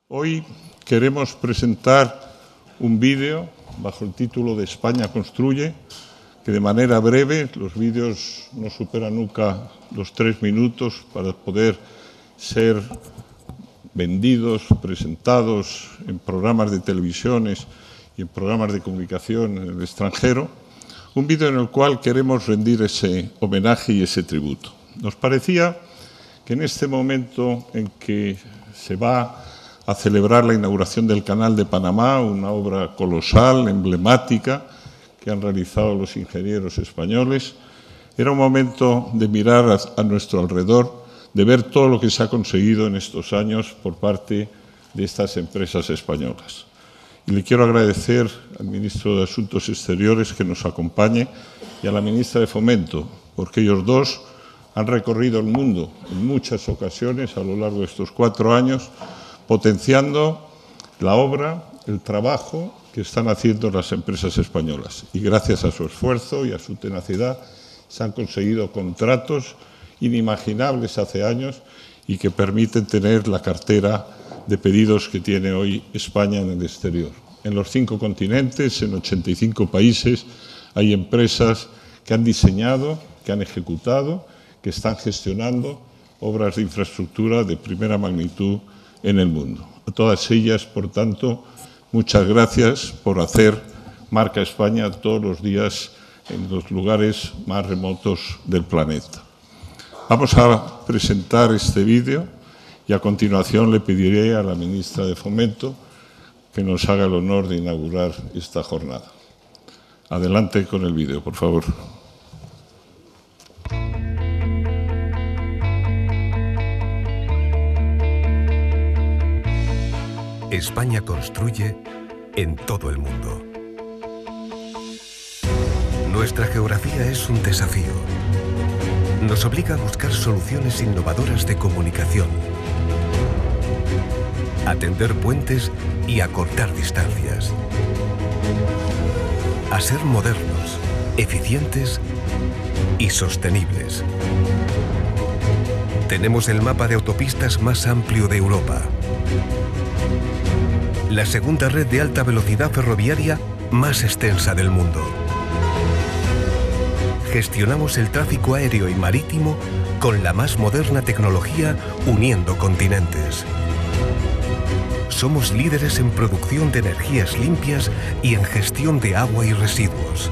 Hoy queremos presentar un vídeo bajo el título de España construye, que de manera breve, los vídeos no superan nunca los 3 minutos para poder ser vendidos, presentados en programas de televisiones y en programas de comunicación en el extranjero, un vídeo en el cual queremos rendir ese homenaje y ese tributo. Nos parecía que en este momento en que se va a celebrar la inauguración del Canal de Panamá, una obra colosal, emblemática, que han realizado los ingenieros españoles, era un momento de mirar a nuestro alrededor, de ver todo lo que se ha conseguido en estos años por parte de estas empresas españolas. Y le quiero agradecer al ministro de Asuntos Exteriores que nos acompañe y a la ministra de Fomento, porque ellos dos han recorrido el mundo en muchas ocasiones a lo largo de estos 4 años, potenciando la obra, el trabajo que están haciendo las empresas españolas. Y gracias a su esfuerzo y a su tenacidad se han conseguido contratos inimaginables hace años y que permiten tener la cartera de pedidos que tiene hoy España en el exterior. En los 5 continentes, en 85 países, hay empresas que han diseñado, que han ejecutado, que están gestionando obras de infraestructura de primera magnitud en el mundo. A todas ellas, por tanto, muchas gracias por hacer marca España todos los días en los lugares más remotos del planeta. Vamos a presentar este vídeo y a continuación le pediré a la ministra de Fomento que nos haga el honor de inaugurar esta jornada. Adelante con el vídeo, por favor. España construye en todo el mundo. Nuestra geografía es un desafío. Nos obliga a buscar soluciones innovadoras de comunicación, a tender puentes y a cortar distancias, a ser modernos, eficientes y sostenibles. Tenemos el mapa de autopistas más amplio de Europa, la segunda red de alta velocidad ferroviaria más extensa del mundo. Gestionamos el tráfico aéreo y marítimo con la más moderna tecnología uniendo continentes. Somos líderes en producción de energías limpias y en gestión de agua y residuos.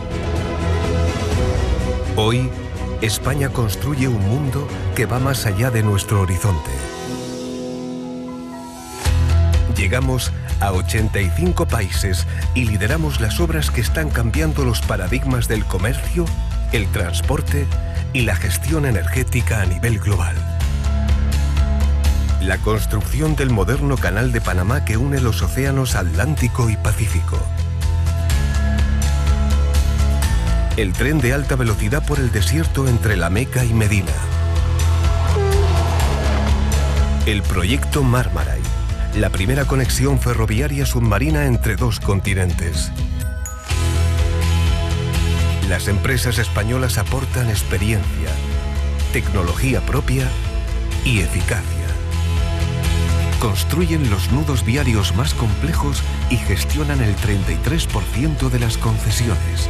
Hoy, España construye un mundo que va más allá de nuestro horizonte. Llegamos a 85 países y lideramos las obras que están cambiando los paradigmas del comercio, el transporte y la gestión energética a nivel global. La construcción del moderno Canal de Panamá que une los océanos Atlántico y Pacífico. El tren de alta velocidad por el desierto entre La Meca y Medina. El proyecto Mármara, la primera conexión ferroviaria submarina entre 2 continentes. Las empresas españolas aportan experiencia, tecnología propia y eficacia. Construyen los nudos viarios más complejos y gestionan el 33% de las concesiones.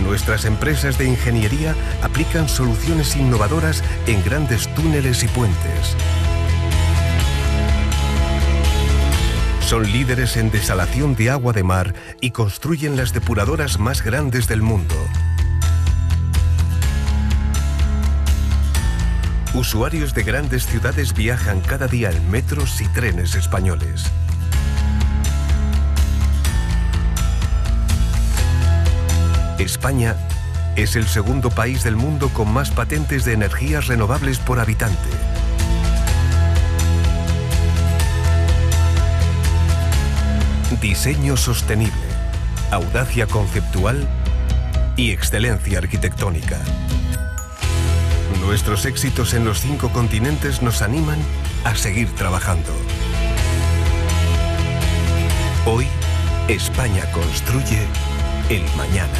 Nuestras empresas de ingeniería aplican soluciones innovadoras en grandes túneles y puentes. Son líderes en desalación de agua de mar y construyen las depuradoras más grandes del mundo. Usuarios de grandes ciudades viajan cada día en metros y trenes españoles. España es el segundo país del mundo con más patentes de energías renovables por habitante. Diseño sostenible, audacia conceptual y excelencia arquitectónica. Nuestros éxitos en los 5 continentes nos animan a seguir trabajando. Hoy, España construye el mañana.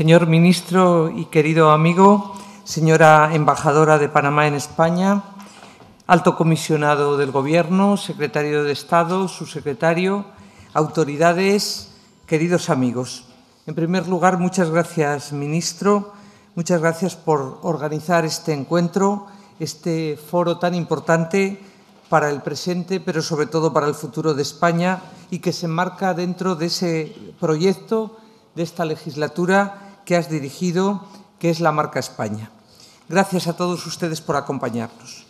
Señor ministro y querido amigo, señora embajadora de Panamá en España, alto comisionado del Gobierno, secretario de Estado, subsecretario, autoridades, queridos amigos. En primer lugar, muchas gracias, ministro. Muchas gracias por organizar este encuentro, este foro tan importante para el presente, pero sobre todo para el futuro de España y que se enmarca dentro de ese proyecto de esta legislatura que has dirigido, que es la marca España. Gracias a todos ustedes por acompañarnos.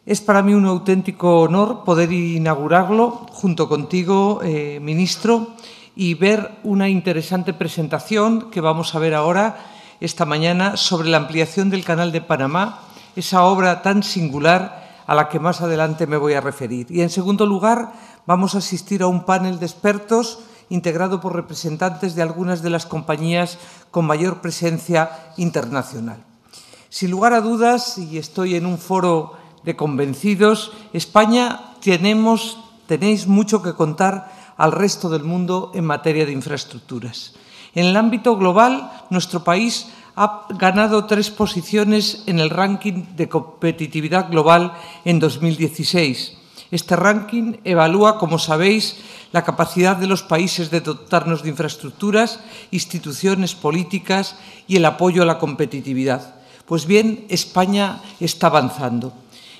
Es para mí un auténtico honor poder inaugurarlo junto contigo, ministro, y ver una interesante presentación que vamos a ver ahora, esta mañana, sobre la ampliación del Canal de Panamá, esa obra tan singular a la que más adelante me voy a referir. Y, en segundo lugar, vamos a asistir a un panel de expertos integrado por representantes de algunas de las compañías con mayor presencia internacional. Sin lugar a dudas, y estoy en un foro de convencidos, España tenéis mucho que contar al resto del mundo en materia de infraestructuras. En el ámbito global, nuestro país ha ganado 3 posiciones en el ranking de competitividad global en 2016. Este ranking evalúa, como sabéis, la capacidad de los países de dotarnos de infraestructuras, instituciones políticas y el apoyo a la competitividad. Pues bien, España está avanzando.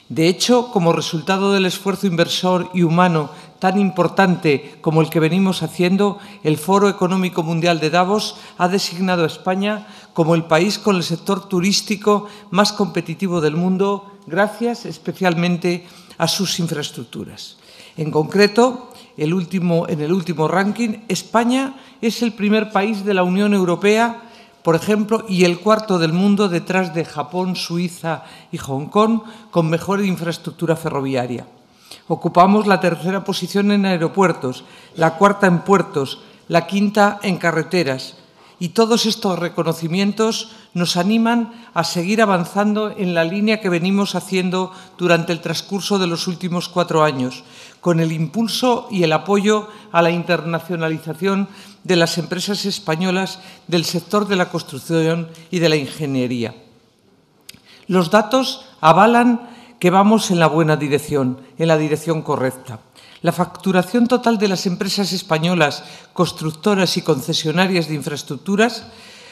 De hecho, como resultado del esfuerzo inversor y humano tan importante como el que venimos haciendo, el Foro Económico Mundial de Davos ha designado a España como el país con el sector turístico más competitivo del mundo, gracias especialmente a sus infraestructuras. En concreto, en el último ranking, España es el primer país de la Unión Europea, por ejemplo, y el 4º del mundo detrás de Japón, Suiza y Hong Kong, con mejor infraestructura ferroviaria. Ocupamos la 3ª posición en aeropuertos, la 4ª en puertos, la 5ª en carreteras. Y todos estos reconocimientos nos animan a seguir avanzando en la línea que venimos haciendo durante el transcurso de los últimos 4 años, con el impulso y el apoyo a la internacionalización de las empresas españolas del sector de la construcción y de la ingeniería. Los datos avalan que vamos en la buena dirección, en la dirección correcta. La facturación total de las empresas españolas constructoras y concesionarias de infraestructuras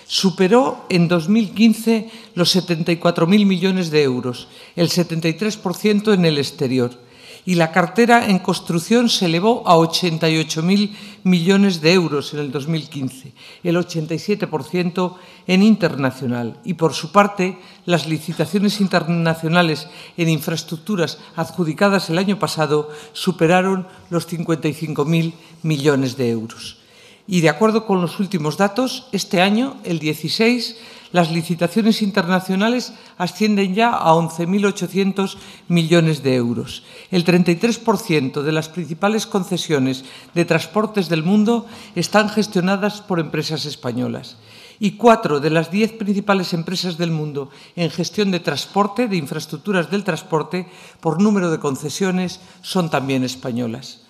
superó en 2015 los 74.000 millones de euros, el 73% en el exterior. Y la cartera en construcción se elevó a 88.000 millones de euros en el 2015, el 87% en internacional. Y, por su parte, las licitaciones internacionales en infraestructuras adjudicadas el año pasado superaron los 55.000 millones de euros. Y, de acuerdo con los últimos datos, este año, el 16, las licitaciones internacionales ascienden ya a 11.800 millones de euros. El 33% de las principales concesiones de transportes del mundo están gestionadas por empresas españolas. Y 4 de las 10 principales empresas del mundo en gestión de transporte, de infraestructuras del transporte, por número de concesiones, son también españolas.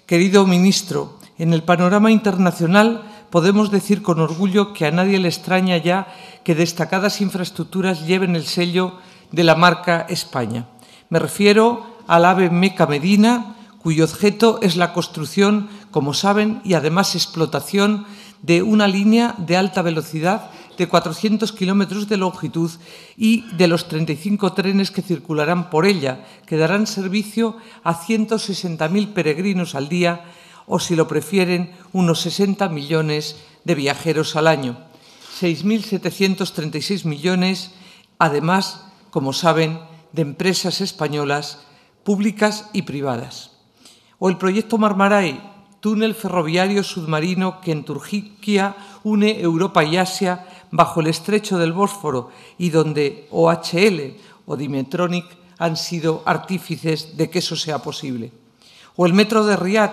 Querido ministro, en el panorama internacional podemos decir con orgullo que a nadie le extraña ya que destacadas infraestructuras lleven el sello de la marca España. Me refiero al AVE Meca-Medina, cuyo objeto es la construcción, como saben, y además explotación de una línea de alta velocidad de 400 kilómetros de longitud y de los 35 trenes que circularán por ella, que darán servicio a 160.000 peregrinos al día o, si lo prefieren, unos 60 millones de viajeros al año. 6.736 millones, además, como saben, de empresas españolas públicas y privadas. O el proyecto Marmaray, túnel ferroviario submarino que en Turquía une Europa y Asia bajo el estrecho del Bósforo y donde OHL o Dimetronic han sido artífices de que eso sea posible. O el metro de Riad,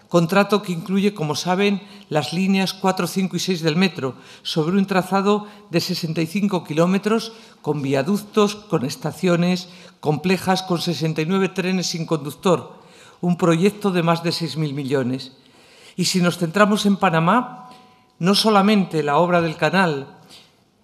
contrato que incluye, como saben, las líneas 4, 5 y 6 del metro, sobre un trazado de 65 kilómetros, con viaductos, con estaciones complejas, con 69 trenes sin conductor, un proyecto de más de 6.000 millones. Y si nos centramos en Panamá, No solamente la obra del canal,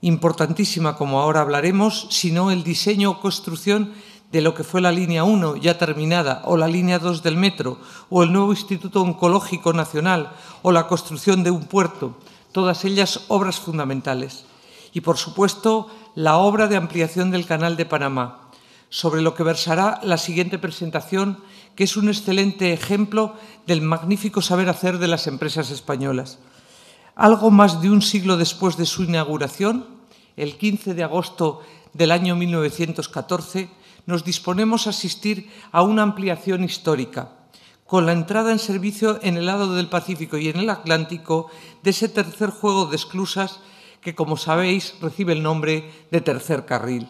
importantísima como ahora hablaremos, sino el diseño o construcción de lo que fue la línea 1 ya terminada, o la línea 2 del metro, o el nuevo Instituto Oncológico Nacional, o la construcción de un puerto, todas ellas obras fundamentales. Y, por supuesto, la obra de ampliación del Canal de Panamá, sobre lo que versará la siguiente presentación, que es un excelente ejemplo del magnífico saber hacer de las empresas españolas. Algo más de un siglo después de su inauguración, el 15 de agosto del año 1914, nos disponemos a asistir a una ampliación histórica, con la entrada en servicio en el lado del Pacífico y en el Atlántico de ese tercer juego de esclusas que, como sabéis, recibe el nombre de tercer carril.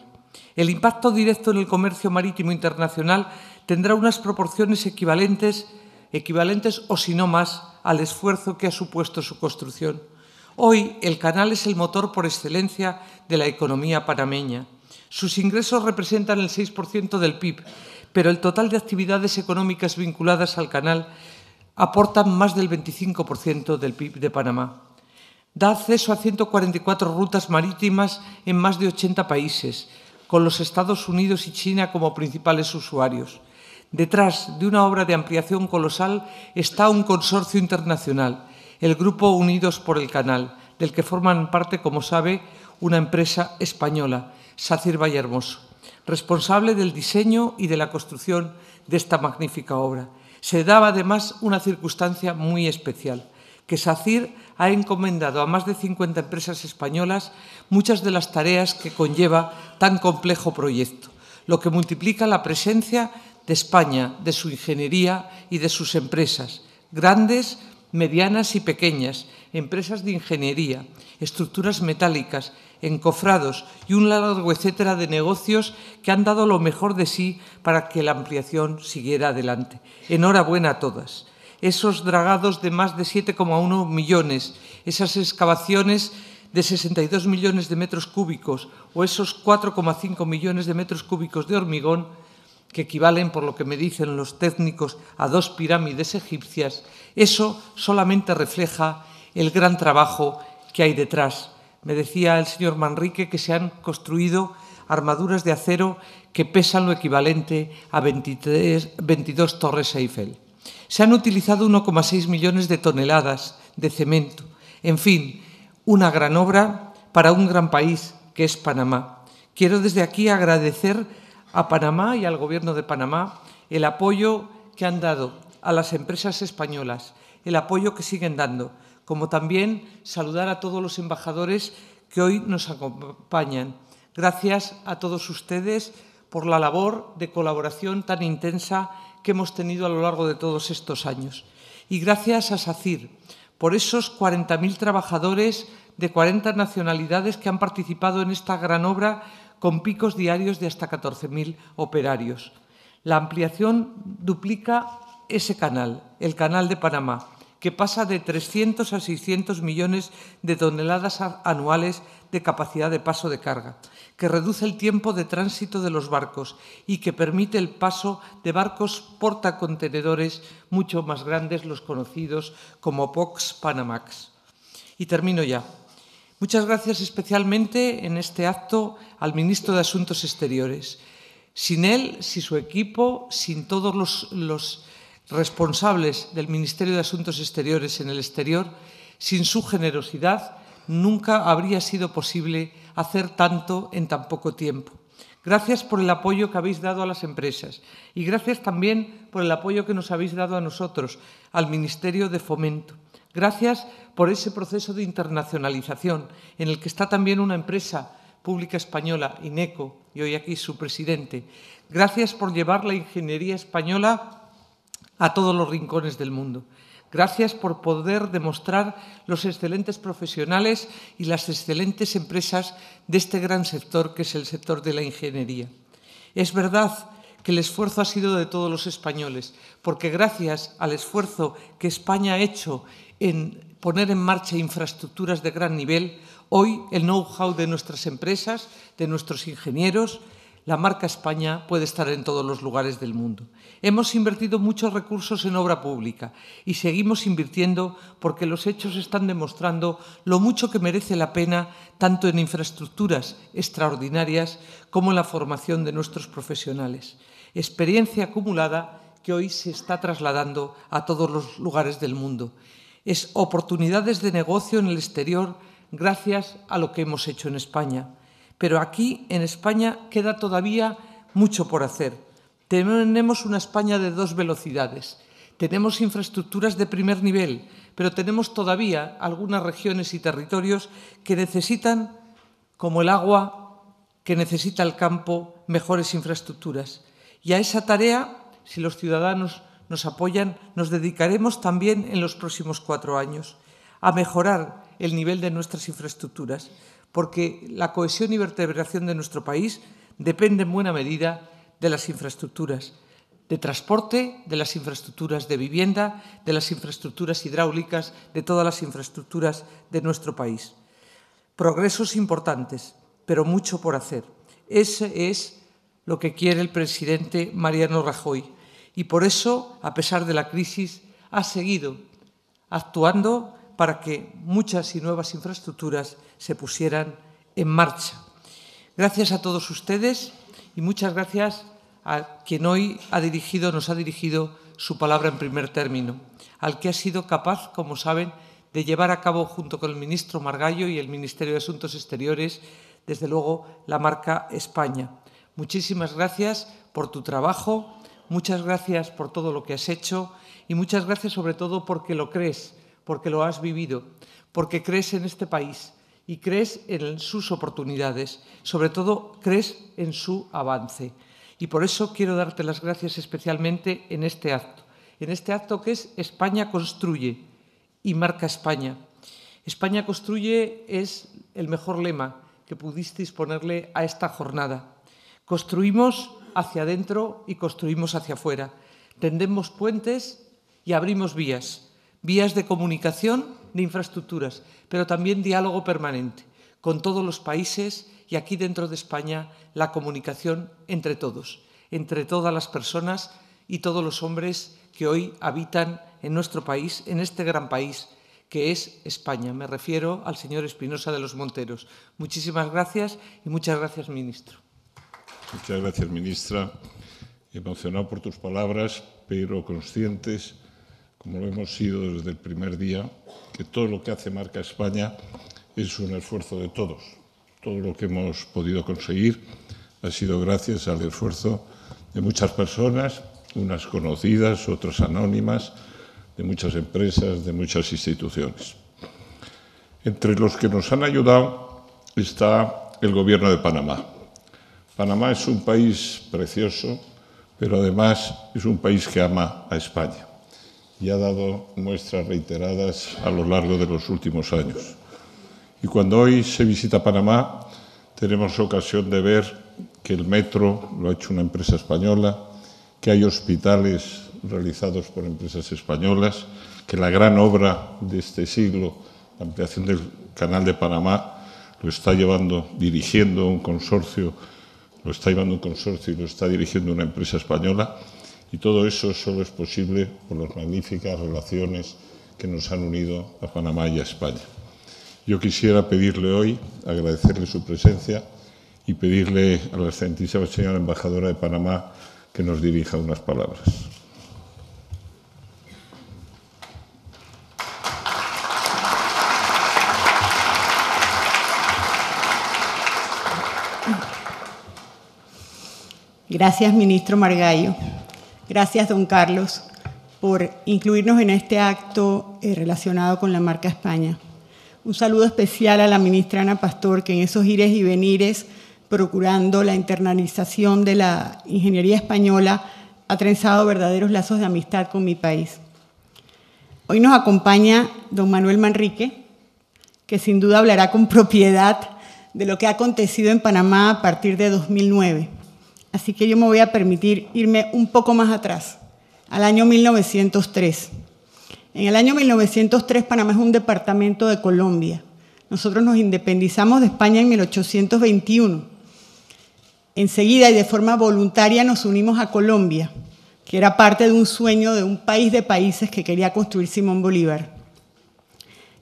El impacto directo en el comercio marítimo internacional tendrá unas proporciones equivalentes o, si no más, al esfuerzo que ha supuesto su construcción. Hoy, el canal es el motor por excelencia de la economía panameña. Sus ingresos representan el 6% del PIB, pero el total de actividades económicas vinculadas al canal aportan más del 25% del PIB de Panamá. Da acceso a 144 rutas marítimas en más de 80 países, con los Estados Unidos y China como principales usuarios. Detrás de una obra de ampliación colosal está un consorcio internacional, el Grupo Unidos por el Canal, del que forman parte, como sabe, una empresa española, SACIR Vallehermoso, responsable del diseño y de la construcción de esta magnífica obra. Se daba además una circunstancia muy especial, que SACIR ha encomendado a más de 50 empresas españolas muchas de las tareas que conlleva tan complejo proyecto, lo que multiplica la presencia de España, de su ingeniería y de sus empresas, grandes, medianas y pequeñas, empresas de ingeniería, estructuras metálicas, encofrados y un largo etcétera de negocios que han dado lo mejor de sí para que la ampliación siguiera adelante. Enhorabuena a todas. Esos dragados de más de 7,1 millones, esas excavaciones de 62 millones de metros cúbicos o esos 4,5 millones de metros cúbicos de hormigón, que equivalen, por lo que me dicen los técnicos, a 2 pirámides egipcias, eso solamente refleja el gran trabajo que hay detrás. Me decía el señor Manrique que se han construido armaduras de acero que pesan lo equivalente a 22 torres Eiffel. Se han utilizado 1,6 millones de toneladas de cemento. En fin, una gran obra para un gran país que es Panamá. Quiero desde aquí agradecer a Panamá y al Gobierno de Panamá el apoyo que han dado a las empresas españolas, el apoyo que siguen dando, como también saludar a todos los embajadores que hoy nos acompañan. Gracias a todos ustedes por la labor de colaboración tan intensa que hemos tenido a lo largo de todos estos años. Y gracias a SACIR por esos 40.000 trabajadores de 40 nacionalidades que han participado en esta gran obra con picos diarios de hasta 14.000 operarios. La ampliación duplica ese canal, el Canal de Panamá, que pasa de 300 a 600 millones de toneladas anuales de capacidad de paso de carga, que reduce el tiempo de tránsito de los barcos y que permite el paso de barcos portacontenedores mucho más grandes, los conocidos como POX Panamax. Y termino ya. Muchas gracias especialmente en este acto al ministro de Asuntos Exteriores. Sin él, sin su equipo, sin todos los responsables del Ministerio de Asuntos Exteriores en el exterior, sin su generosidad, nunca habría sido posible hacer tanto en tan poco tiempo. Gracias por el apoyo que habéis dado a las empresas y gracias también por el apoyo que nos habéis dado a nosotros, al Ministerio de Fomento. Gracias por ese proceso de internacionalización en el que está también una empresa pública española, INECO, y hoy aquí su presidente. Gracias por llevar la ingeniería española a todos los rincones del mundo. Gracias por poder demostrar los excelentes profesionales y las excelentes empresas de este gran sector que es el sector de la ingeniería. Es verdad que el esfuerzo ha sido de todos los españoles, porque gracias al esfuerzo que España ha hecho en poner en marcha infraestructuras de gran nivel, hoy el know-how de nuestras empresas, de nuestros ingenieros, La marca España puede estar en todos los lugares del mundo. Hemos invertido muchos recursos en obra pública y seguimos invirtiendo porque los hechos están demostrando lo mucho que merece la pena tanto en infraestructuras extraordinarias como en la formación de nuestros profesionales. Experiencia acumulada que hoy se está trasladando a todos los lugares del mundo. Es oportunidades de negocio en el exterior gracias a lo que hemos hecho en España. Pero aquí, en España, queda todavía mucho por hacer. Tenemos una España de 2 velocidades. Tenemos infraestructuras de primer nivel, pero tenemos todavía algunas regiones y territorios que necesitan, como el agua, que necesita el campo, mejores infraestructuras. Y a esa tarea, si los ciudadanos nos apoyan, nos dedicaremos también en los próximos 4 años a mejorar el nivel de nuestras infraestructuras, porque la cohesión y vertebración de nuestro país depende en buena medida de las infraestructuras de transporte, de las infraestructuras de vivienda, de las infraestructuras hidráulicas, de todas las infraestructuras de nuestro país. Progresos importantes, pero mucho por hacer. Ese es lo que quiere el presidente Mariano Rajoy y por eso, a pesar de la crisis, ha seguido actuando para que muchas y nuevas infraestructuras se pusieran en marcha. Gracias a todos ustedes y muchas gracias a quien hoy nos ha dirigido su palabra en primer término, al que ha sido capaz, como saben, de llevar a cabo junto con el ministro Margallo y el Ministerio de Asuntos Exteriores, desde luego, la marca España. Muchísimas gracias por tu trabajo, muchas gracias por todo lo que has hecho y muchas gracias sobre todo porque lo crees, porque lo has vivido, porque crees en este país y crees en sus oportunidades, sobre todo crees en su avance. Y por eso quiero darte las gracias especialmente en este acto que es España construye y marca España. España construye es el mejor lema que pudisteis ponerle a esta jornada. Construimos hacia adentro y construimos hacia afuera. Tendemos puentes y abrimos vías de comunicación, de infraestructuras, pero también diálogo permanente con todos los países y aquí dentro de España la comunicación entre todos, entre todas las personas y todos los hombres que hoy habitan en nuestro país, en este gran país que es España. Me refiero al señor Espinosa de los Monteros. Muchísimas gracias y muchas gracias, ministro. Muchas gracias, ministra. Emocionado por tus palabras, pero conscientes, como lo hemos sido desde el primer día, que todo lo que hace Marca España es un esfuerzo de todos. Todo lo que hemos podido conseguir ha sido gracias al esfuerzo de muchas personas, unas conocidas, otras anónimas, de muchas empresas, de muchas instituciones. Entre los que nos han ayudado está el Gobierno de Panamá. Panamá es un país precioso, pero además es un país que ama a España y ha dado muestras reiteradas a lo largo de los últimos años. Y cuando hoy se visita Panamá, tenemos ocasión de ver que el metro lo ha hecho una empresa española, que hay hospitales realizados por empresas españolas, que la gran obra de este siglo, la ampliación del Canal de Panamá, lo está dirigiendo un consorcio y lo está dirigiendo una empresa española. Y todo eso solo es posible por las magníficas relaciones que nos han unido a Panamá y a España. Yo quisiera pedirle hoy, agradecerle su presencia y pedirle a la excelentísima señora embajadora de Panamá que nos dirija unas palabras. Gracias, ministro Margallo. Gracias, don Carlos, por incluirnos en este acto relacionado con la marca España. Un saludo especial a la ministra Ana Pastor, que en esos ires y venires, procurando la internalización de la ingeniería española, ha trenzado verdaderos lazos de amistad con mi país. Hoy nos acompaña don Manuel Manrique, que sin duda hablará con propiedad de lo que ha acontecido en Panamá a partir de 2009. Así que yo me voy a permitir irme un poco más atrás, al año 1903. En el año 1903, Panamá es un departamento de Colombia. Nosotros nos independizamos de España en 1821. Enseguida y de forma voluntaria nos unimos a Colombia, que era parte de un sueño de un país de países que quería construir Simón Bolívar.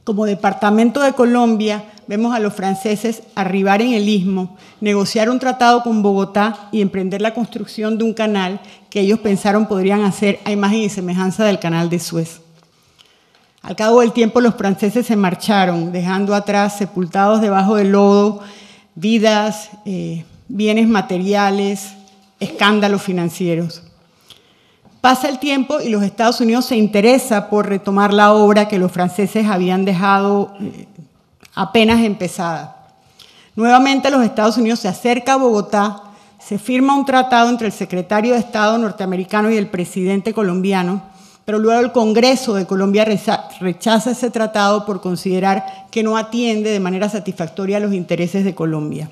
Como departamento de Colombia, vemos a los franceses arribar en el Istmo, negociar un tratado con Bogotá y emprender la construcción de un canal que ellos pensaron podrían hacer a imagen y semejanza del canal de Suez. Al cabo del tiempo, los franceses se marcharon, dejando atrás, sepultados debajo del lodo, vidas, bienes materiales, escándalos financieros. Pasa el tiempo y los Estados Unidos se interesa por retomar la obra que los franceses habían dejado apenas empezada. Nuevamente los Estados Unidos se acerca a Bogotá, se firma un tratado entre el secretario de Estado norteamericano y el presidente colombiano, pero luego el Congreso de Colombia rechaza ese tratado por considerar que no atiende de manera satisfactoria a los intereses de Colombia.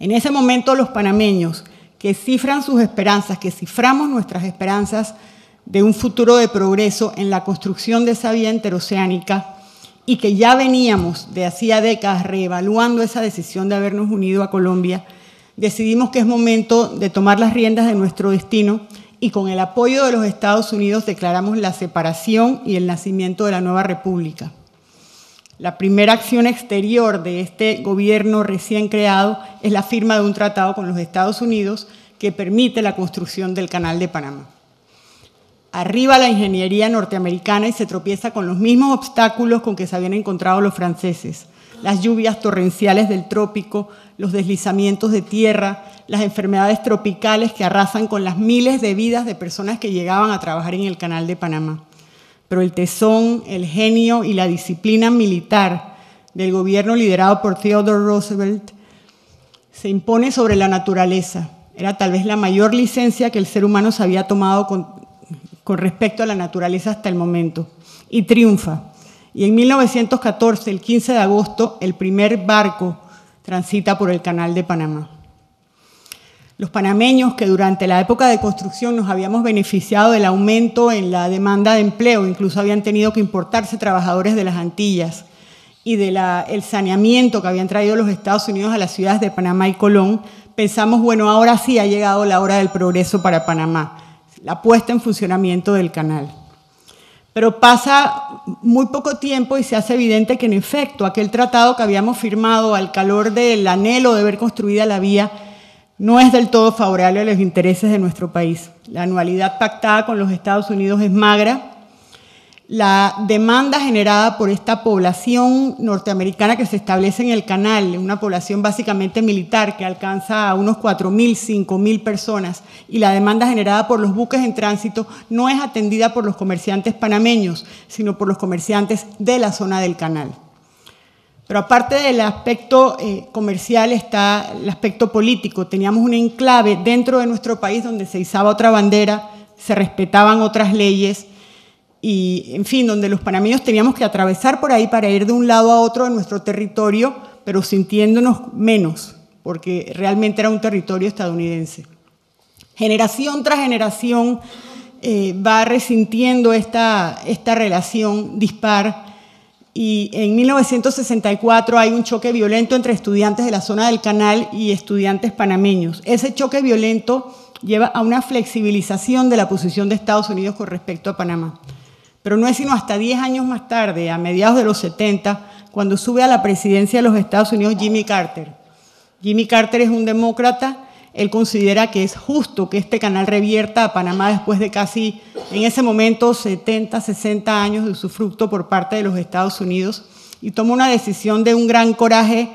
En ese momento los panameños, que cifran sus esperanzas, que ciframos nuestras esperanzas de un futuro de progreso en la construcción de esa vía interoceánica y que ya veníamos de hacía décadas reevaluando esa decisión de habernos unido a Colombia, decidimos que es momento de tomar las riendas de nuestro destino y con el apoyo de los Estados Unidos declaramos la separación y el nacimiento de la nueva república. La primera acción exterior de este gobierno recién creado es la firma de un tratado con los Estados Unidos que permite la construcción del Canal de Panamá. Arriba la ingeniería norteamericana y se tropieza con los mismos obstáculos con que se habían encontrado los franceses: las lluvias torrenciales del trópico, los deslizamientos de tierra, las enfermedades tropicales que arrasan con las miles de vidas de personas que llegaban a trabajar en el Canal de Panamá. Pero el tesón, el genio y la disciplina militar del gobierno liderado por Theodore Roosevelt se impone sobre la naturaleza. Era tal vez la mayor licencia que el ser humano se había tomado con respecto a la naturaleza hasta el momento, y triunfa. Y en 1914, el 15 de agosto, el primer barco transita por el Canal de Panamá. Los panameños, que durante la época de construcción nos habíamos beneficiado del aumento en la demanda de empleo, incluso habían tenido que importarse trabajadores de las Antillas, y del saneamiento que habían traído los Estados Unidos a las ciudades de Panamá y Colón, pensamos, bueno, ahora sí ha llegado la hora del progreso para Panamá, la puesta en funcionamiento del canal. Pero pasa muy poco tiempo y se hace evidente que, en efecto, aquel tratado que habíamos firmado al calor del anhelo de ver construida la vía no es del todo favorable a los intereses de nuestro país. La anualidad pactada con los Estados Unidos es magra. La demanda generada por esta población norteamericana que se establece en el canal, una población básicamente militar que alcanza a unos 4.000, 5.000 personas, y la demanda generada por los buques en tránsito no es atendida por los comerciantes panameños, sino por los comerciantes de la zona del canal. Pero aparte del aspecto comercial está el aspecto político. Teníamos un enclave dentro de nuestro país donde se izaba otra bandera, se respetaban otras leyes y, en fin, donde los panameños teníamos que atravesar por ahí para ir de un lado a otro de nuestro territorio, pero sintiéndonos menos, porque realmente era un territorio estadounidense. Generación tras generación va resintiendo esta relación dispar. Y en 1964 hay un choque violento entre estudiantes de la zona del canal y estudiantes panameños. Ese choque violento lleva a una flexibilización de la posición de Estados Unidos con respecto a Panamá. Pero no es sino hasta 10 años más tarde, a mediados de los 70, cuando sube a la presidencia de los Estados Unidos Jimmy Carter. Jimmy Carter es un demócrata. Él considera que es justo que este canal revierta a Panamá después de casi, en ese momento, 70, 60 años de usufructo por parte de los Estados Unidos, y toma una decisión de un gran coraje,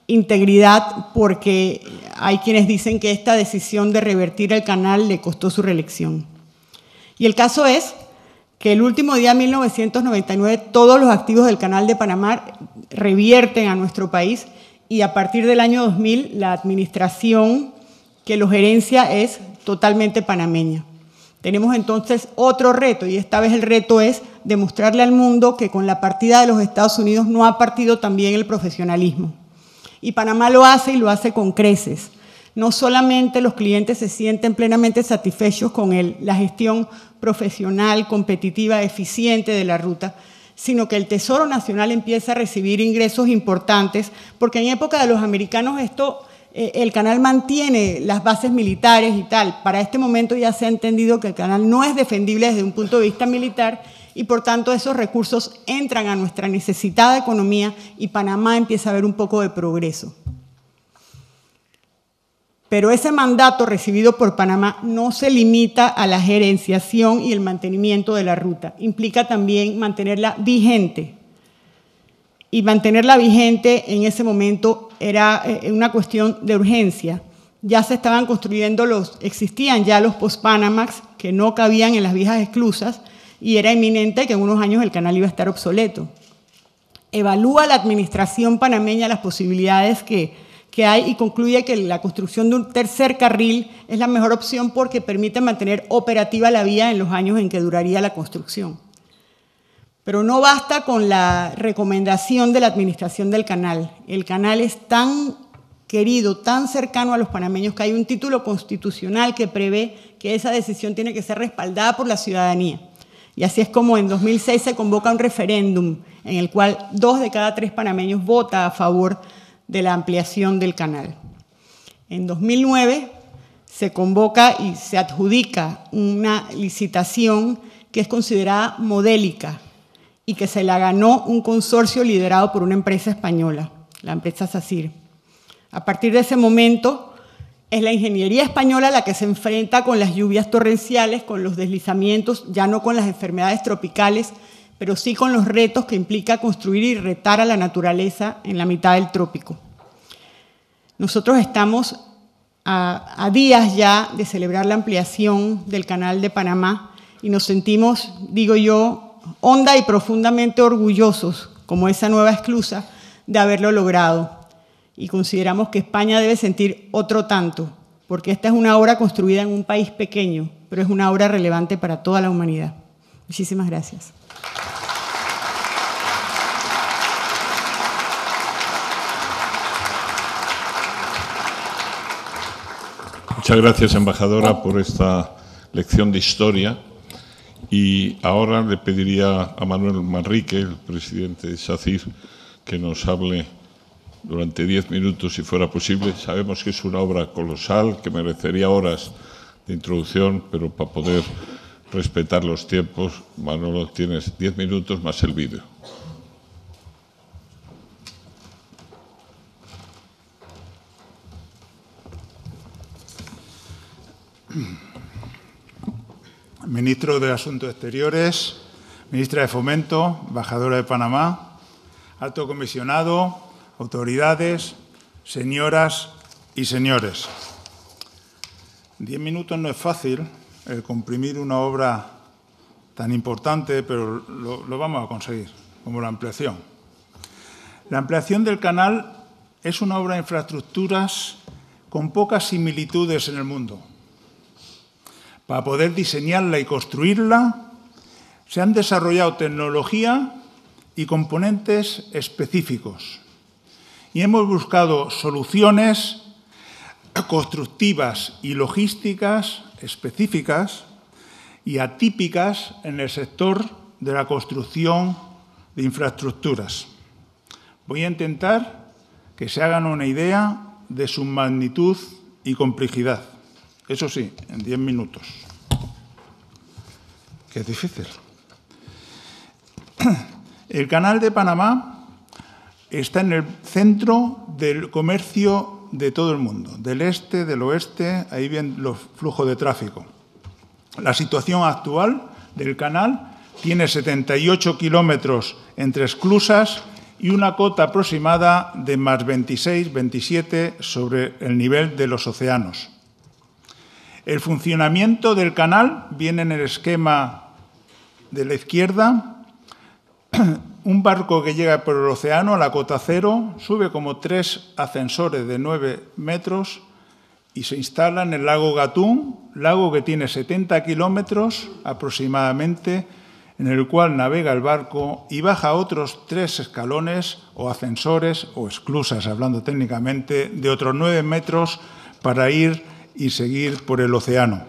integridad, porque hay quienes dicen que esta decisión de revertir el canal le costó su reelección. Y el caso es que el último día de 1999 todos los activos del canal de Panamá revierten a nuestro país, y a partir del año 2000 la administración que lo gerencia es totalmente panameña. Tenemos entonces otro reto, y esta vez el reto es demostrarle al mundo que con la partida de los Estados Unidos no ha partido también el profesionalismo. Y Panamá lo hace, y lo hace con creces. No solamente los clientes se sienten plenamente satisfechos con la gestión profesional, competitiva, eficiente de la ruta, sino que el Tesoro Nacional empieza a recibir ingresos importantes, porque en época de los americanos esto el canal mantiene las bases militares y tal. Para este momento ya se ha entendido que el canal no es defendible desde un punto de vista militar y, por tanto, esos recursos entran a nuestra necesitada economía y Panamá empieza a ver un poco de progreso. Pero ese mandato recibido por Panamá no se limita a la gerenciación y el mantenimiento de la ruta. Implica también mantenerla vigente. Y mantenerla vigente en ese momento era una cuestión de urgencia. Ya se estaban construyendo existían ya los post-Panamax que no cabían en las viejas esclusas y era inminente que en unos años el canal iba a estar obsoleto. Evalúa la administración panameña las posibilidades que hay y concluye que la construcción de un tercer carril es la mejor opción porque permite mantener operativa la vía en los años en que duraría la construcción. Pero no basta con la recomendación de la administración del canal. El canal es tan querido, tan cercano a los panameños que hay un título constitucional que prevé que esa decisión tiene que ser respaldada por la ciudadanía. Y así es como en 2006 se convoca un referéndum en el cual 2 de cada 3 panameños vota a favor de la ampliación del canal. En 2009 se convoca y se adjudica una licitación que es considerada modélica y que se la ganó un consorcio liderado por una empresa española, la empresa SACIR. A partir de ese momento es la ingeniería española la que se enfrenta con las lluvias torrenciales, con los deslizamientos, ya no con las enfermedades tropicales, pero sí con los retos que implica construir y retar a la naturaleza en la mitad del trópico. Nosotros estamos a días ya de celebrar la ampliación del Canal de Panamá y nos sentimos, digo yo, honda y profundamente orgullosos, como esa nueva esclusa, de haberlo logrado. Y consideramos que España debe sentir otro tanto, porque esta es una obra construida en un país pequeño, pero es una obra relevante para toda la humanidad. Muchísimas gracias. Muchas gracias, embajadora, por esta lección de historia. Y ahora le pediría a Manuel Manrique, el presidente de SACIR, que nos hable durante 10 minutos, si fuera posible. Sabemos que es una obra colosal, que merecería horas de introducción, pero para poder respetar los tiempos, Manolo, tienes 10 minutos más el vídeo. Ministro de Asuntos Exteriores, Ministra de Fomento, Embajadora de Panamá, Alto Comisionado, autoridades, señoras y señores. 10 minutos no es fácil comprimir una obra tan importante, pero lo vamos a conseguir, como la ampliación. La ampliación del canal es una obra de infraestructuras con pocas similitudes en el mundo. Para poder diseñarla y construirla, se han desarrollado tecnología y componentes específicos. Y hemos buscado soluciones constructivas y logísticas específicas y atípicas en el sector de la construcción de infraestructuras. Voy a intentar que se hagan una idea de su magnitud y complejidad. Eso sí, en 10 minutos. Que es difícil. El Canal de Panamá está en el centro del comercio de todo el mundo, del este, del oeste, ahí vienen los flujos de tráfico. La situación actual del canal tiene 78 kilómetros entre esclusas y una cota aproximada de más 26, 27 sobre el nivel de los océanos. El funcionamiento del canal viene en el esquema de la izquierda. Un barco que llega por el océano a la cota cero sube como 3 ascensores de 9 metros y se instala en el lago Gatún, lago que tiene 70 kilómetros aproximadamente, en el cual navega el barco y baja otros 3 escalones o ascensores o esclusas, hablando técnicamente, de otros 9 metros para ir y seguir por el océano.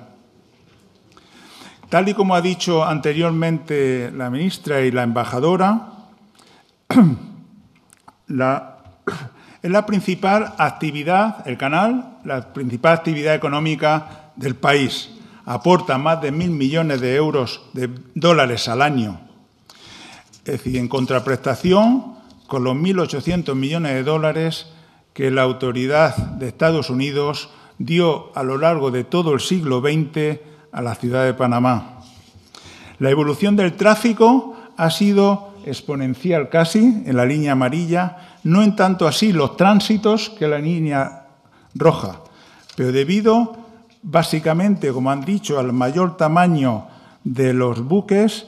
Tal y como ha dicho anteriormente la ministra y la embajadora, Es la principal actividad, el canal, la principal actividad económica del país. Aporta más de 1.000 millones de dólares al año. Es decir, en contraprestación con los 1.800 millones de dólares que la autoridad de Estados Unidos dio a lo largo de todo el siglo XX a la ciudad de Panamá. La evolución del tráfico ha sido exponencial casi en la línea amarilla, no en tanto así los tránsitos que la línea roja, pero debido básicamente, como han dicho, al mayor tamaño de los buques,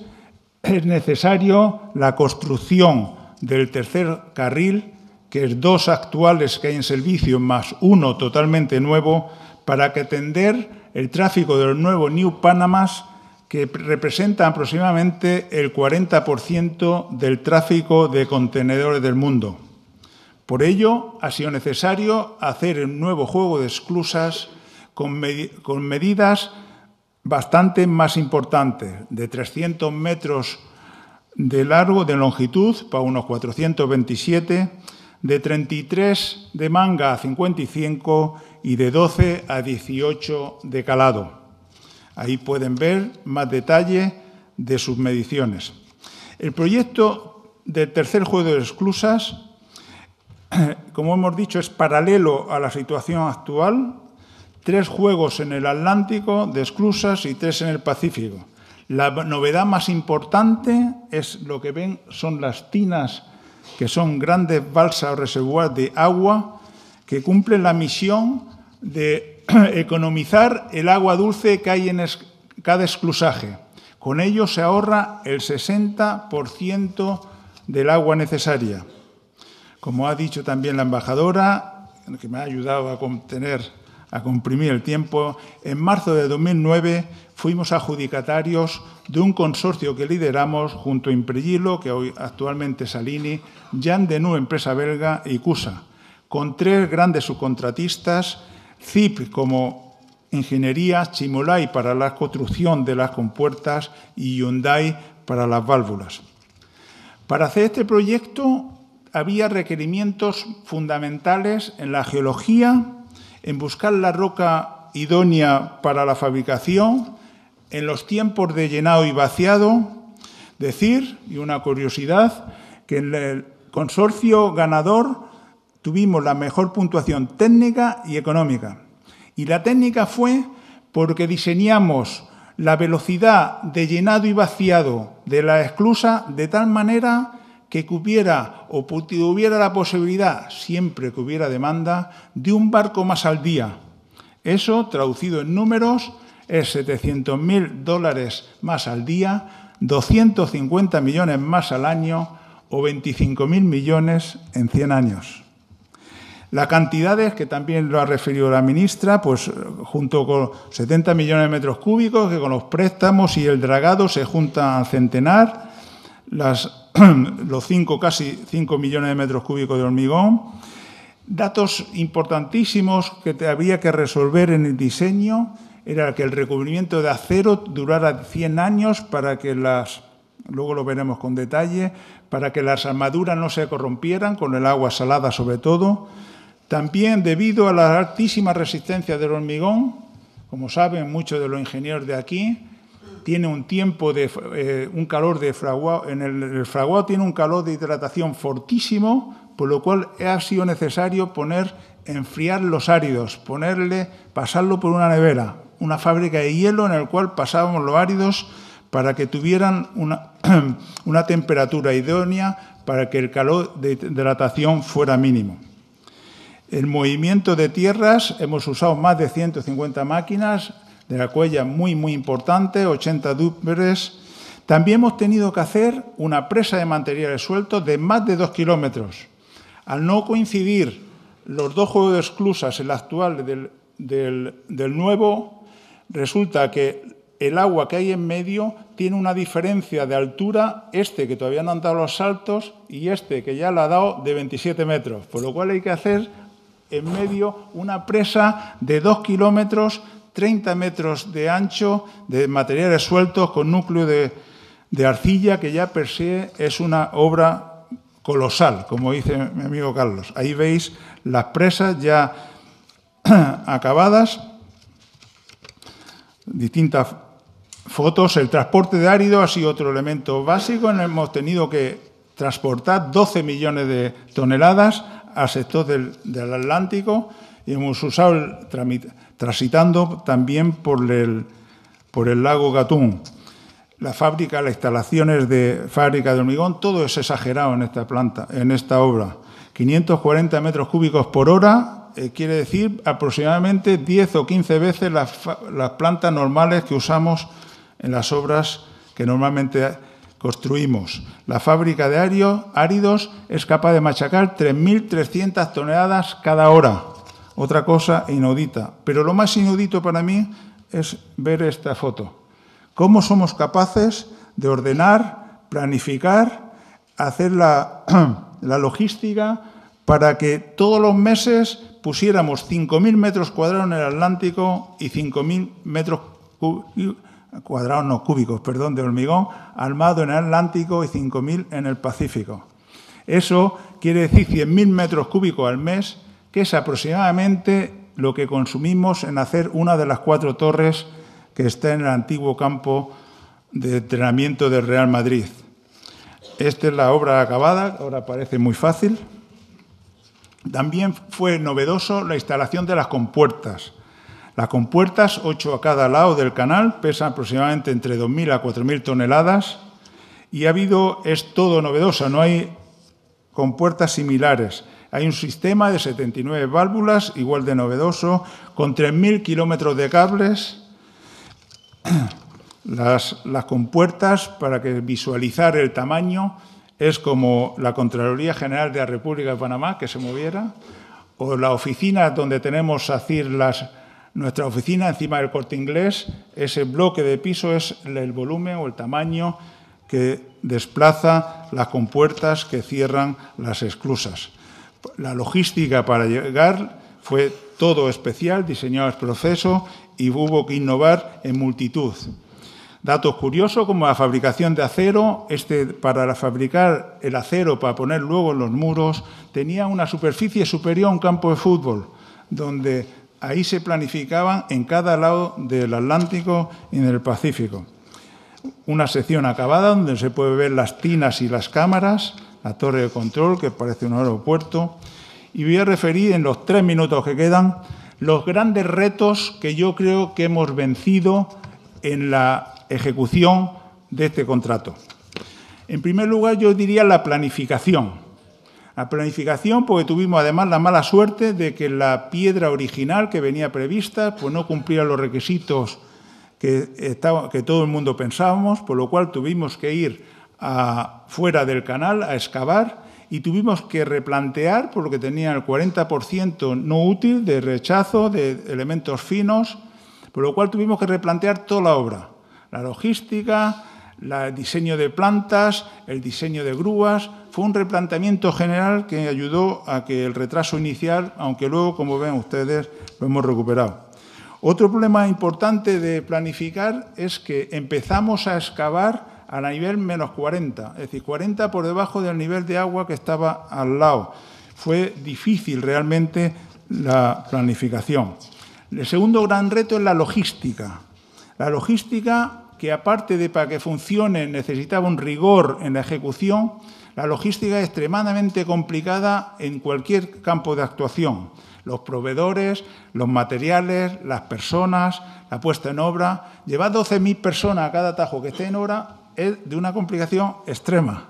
es necesario la construcción del tercer carril, que es 2 actuales que hay en servicio más 1 totalmente nuevo, para atender el tráfico de los nuevos New Panamas, que representa aproximadamente el 40% del tráfico de contenedores del mundo. Por ello, ha sido necesario hacer un nuevo juego de esclusas con medidas bastante más importantes, de 300 metros de largo, de longitud, para unos 427, de 33 de manga a 55 y de 12 a 18 de calado. Ahí pueden ver más detalle de sus mediciones. El proyecto del tercer juego de esclusas, como hemos dicho, es paralelo a la situación actual. 3 juegos en el Atlántico de esclusas y 3 en el Pacífico. La novedad más importante es lo que ven, son las tinas, que son grandes balsas o reservorios de agua que cumplen la misión de economizar el agua dulce que hay en cada esclusaje. Con ello se ahorra el 60% del agua necesaria. Como ha dicho también la embajadora, que me ha ayudado a comprimir el tiempo, en marzo de 2009 fuimos adjudicatarios de un consorcio que lideramos junto a Impregilo, que hoy actualmente es Salini, Jan Denú, empresa belga, y CUSA, con 3 grandes subcontratistas, CIP como ingeniería, Chimolai para la construcción de las compuertas y Hyundai para las válvulas. Para hacer este proyecto había requerimientos fundamentales en la geología, en buscar la roca idónea para la fabricación, en los tiempos de llenado y vaciado. Decir, y una curiosidad, que en el consorcio ganador tuvimos la mejor puntuación técnica y económica. Y la técnica fue porque diseñamos la velocidad de llenado y vaciado de la esclusa de tal manera que hubiera o tuviera la posibilidad, siempre que hubiera demanda, de un barco más al día. Eso, traducido en números, es $700.000 más al día, 250 millones más al año o 25.000 millones en 100 años. Las cantidades, que también lo ha referido la ministra, pues junto con 70 millones de metros cúbicos, que con los préstamos y el dragado se juntan a centenar, los casi 5 millones de metros cúbicos de hormigón. Datos importantísimos que había que resolver en el diseño era que el recubrimiento de acero durara 100 años para que luego lo veremos con detalle, para que las armaduras no se corrompieran, con el agua salada sobre todo. También debido a la altísima resistencia del hormigón, como saben muchos de los ingenieros de aquí, tiene un tiempo un calor de fraguado, el fraguado tiene un calor de hidratación fortísimo, por lo cual ha sido necesario enfriar los áridos, pasarlo por una nevera, una fábrica de hielo en el cual pasábamos los áridos para que tuvieran una temperatura idónea para que el calor de hidratación fuera mínimo. El movimiento de tierras, hemos usado más de 150 máquinas de la cuella muy importante, 80 dúpleres. También hemos tenido que hacer una presa de materiales sueltos de más de 2 kilómetros. Al no coincidir los 2 juegos de esclusas, el actual del nuevo, resulta que el agua que hay en medio tiene una diferencia de altura, que todavía no han dado los saltos, y que ya lo ha dado, de 27 metros. Por lo cual hay que hacer en medio una presa de 2 kilómetros, 30 metros de ancho, de materiales sueltos con núcleo de arcilla, que ya per se es una obra colosal, como dice mi amigo Carlos. Ahí veis las presas ya acabadas, distintas fotos. El transporte de árido ha sido otro elemento básico. Hemos tenido que transportar 12 millones de toneladas al sector del Atlántico y hemos usado transitando también por el lago Gatún. La fábrica, las instalaciones de fábrica de hormigón, todo es exagerado en esta planta, en esta obra. 540 metros cúbicos por hora quiere decir aproximadamente 10 o 15 veces las plantas normales que usamos en las obras que normalmente construimos. La fábrica de áridos es capaz de machacar 3.300 toneladas cada hora. Otra cosa inaudita. Pero lo más inaudito para mí es ver esta foto. Cómo somos capaces de ordenar, planificar, hacer la logística para que todos los meses pusiéramos 5.000 metros cuadrados en el Atlántico y 5.000 metros cúbicos de hormigón armado en el Atlántico y 5.000 en el Pacífico. Eso quiere decir 100.000 metros cúbicos al mes, que es aproximadamente lo que consumimos en hacer una de las 4 torres que está en el antiguo campo de entrenamiento del Real Madrid. Esta es la obra acabada, ahora parece muy fácil. También fue novedoso la instalación de las compuertas. Las compuertas, 8 a cada lado del canal, pesan aproximadamente entre 2.000 a 4.000 toneladas y es todo novedoso, no hay compuertas similares. Hay un sistema de 79 válvulas, igual de novedoso, con 3.000 kilómetros de cables. Las compuertas, para que visualizar el tamaño, es como la Contraloría General de la República de Panamá, que se moviera, o la oficina donde tenemos nuestra oficina encima del Corte Inglés. Ese bloque de piso es el volumen o el tamaño que desplaza las compuertas que cierran las esclusas. La logística para llegar fue todo especial, diseñado el proceso y hubo que innovar en multitud. Datos curiosos como la fabricación de acero. Para fabricar el acero para poner luego en los muros tenía una superficie superior a un campo de fútbol, donde ahí se planificaban en cada lado del Atlántico y en el Pacífico. Una sección acabada donde se puede ver las tinas y las cámaras, la torre de control, que parece un aeropuerto. Y voy a referir en los 3 minutos que quedan los grandes retos que yo creo que hemos vencido en la ejecución de este contrato. En primer lugar, yo diría la planificación. La planificación, porque tuvimos además la mala suerte de que la piedra original que venía prevista pues no cumplía los requisitos que todo el mundo pensábamos, por lo cual tuvimos que ir fuera del canal a excavar y tuvimos que replantear, por lo que tenía el 40% no útil de rechazo de elementos finos, por lo cual tuvimos que replantear toda la obra, la logística, el diseño de plantas, el diseño de grúas. Fue un replanteamiento general que ayudó a que el retraso inicial, aunque luego, como ven ustedes, lo hemos recuperado. Otro problema importante de planificar es que empezamos a excavar a nivel menos 40, es decir, 40 por debajo del nivel de agua que estaba al lado. Fue difícil realmente la planificación. El segundo gran reto es la logística. La logística, que aparte de para que funcione necesitaba un rigor en la ejecución, la logística es extremadamente complicada en cualquier campo de actuación. Los proveedores, los materiales, las personas, la puesta en obra. Llevar 12.000 personas a cada tajo que esté en obra es de una complicación extrema.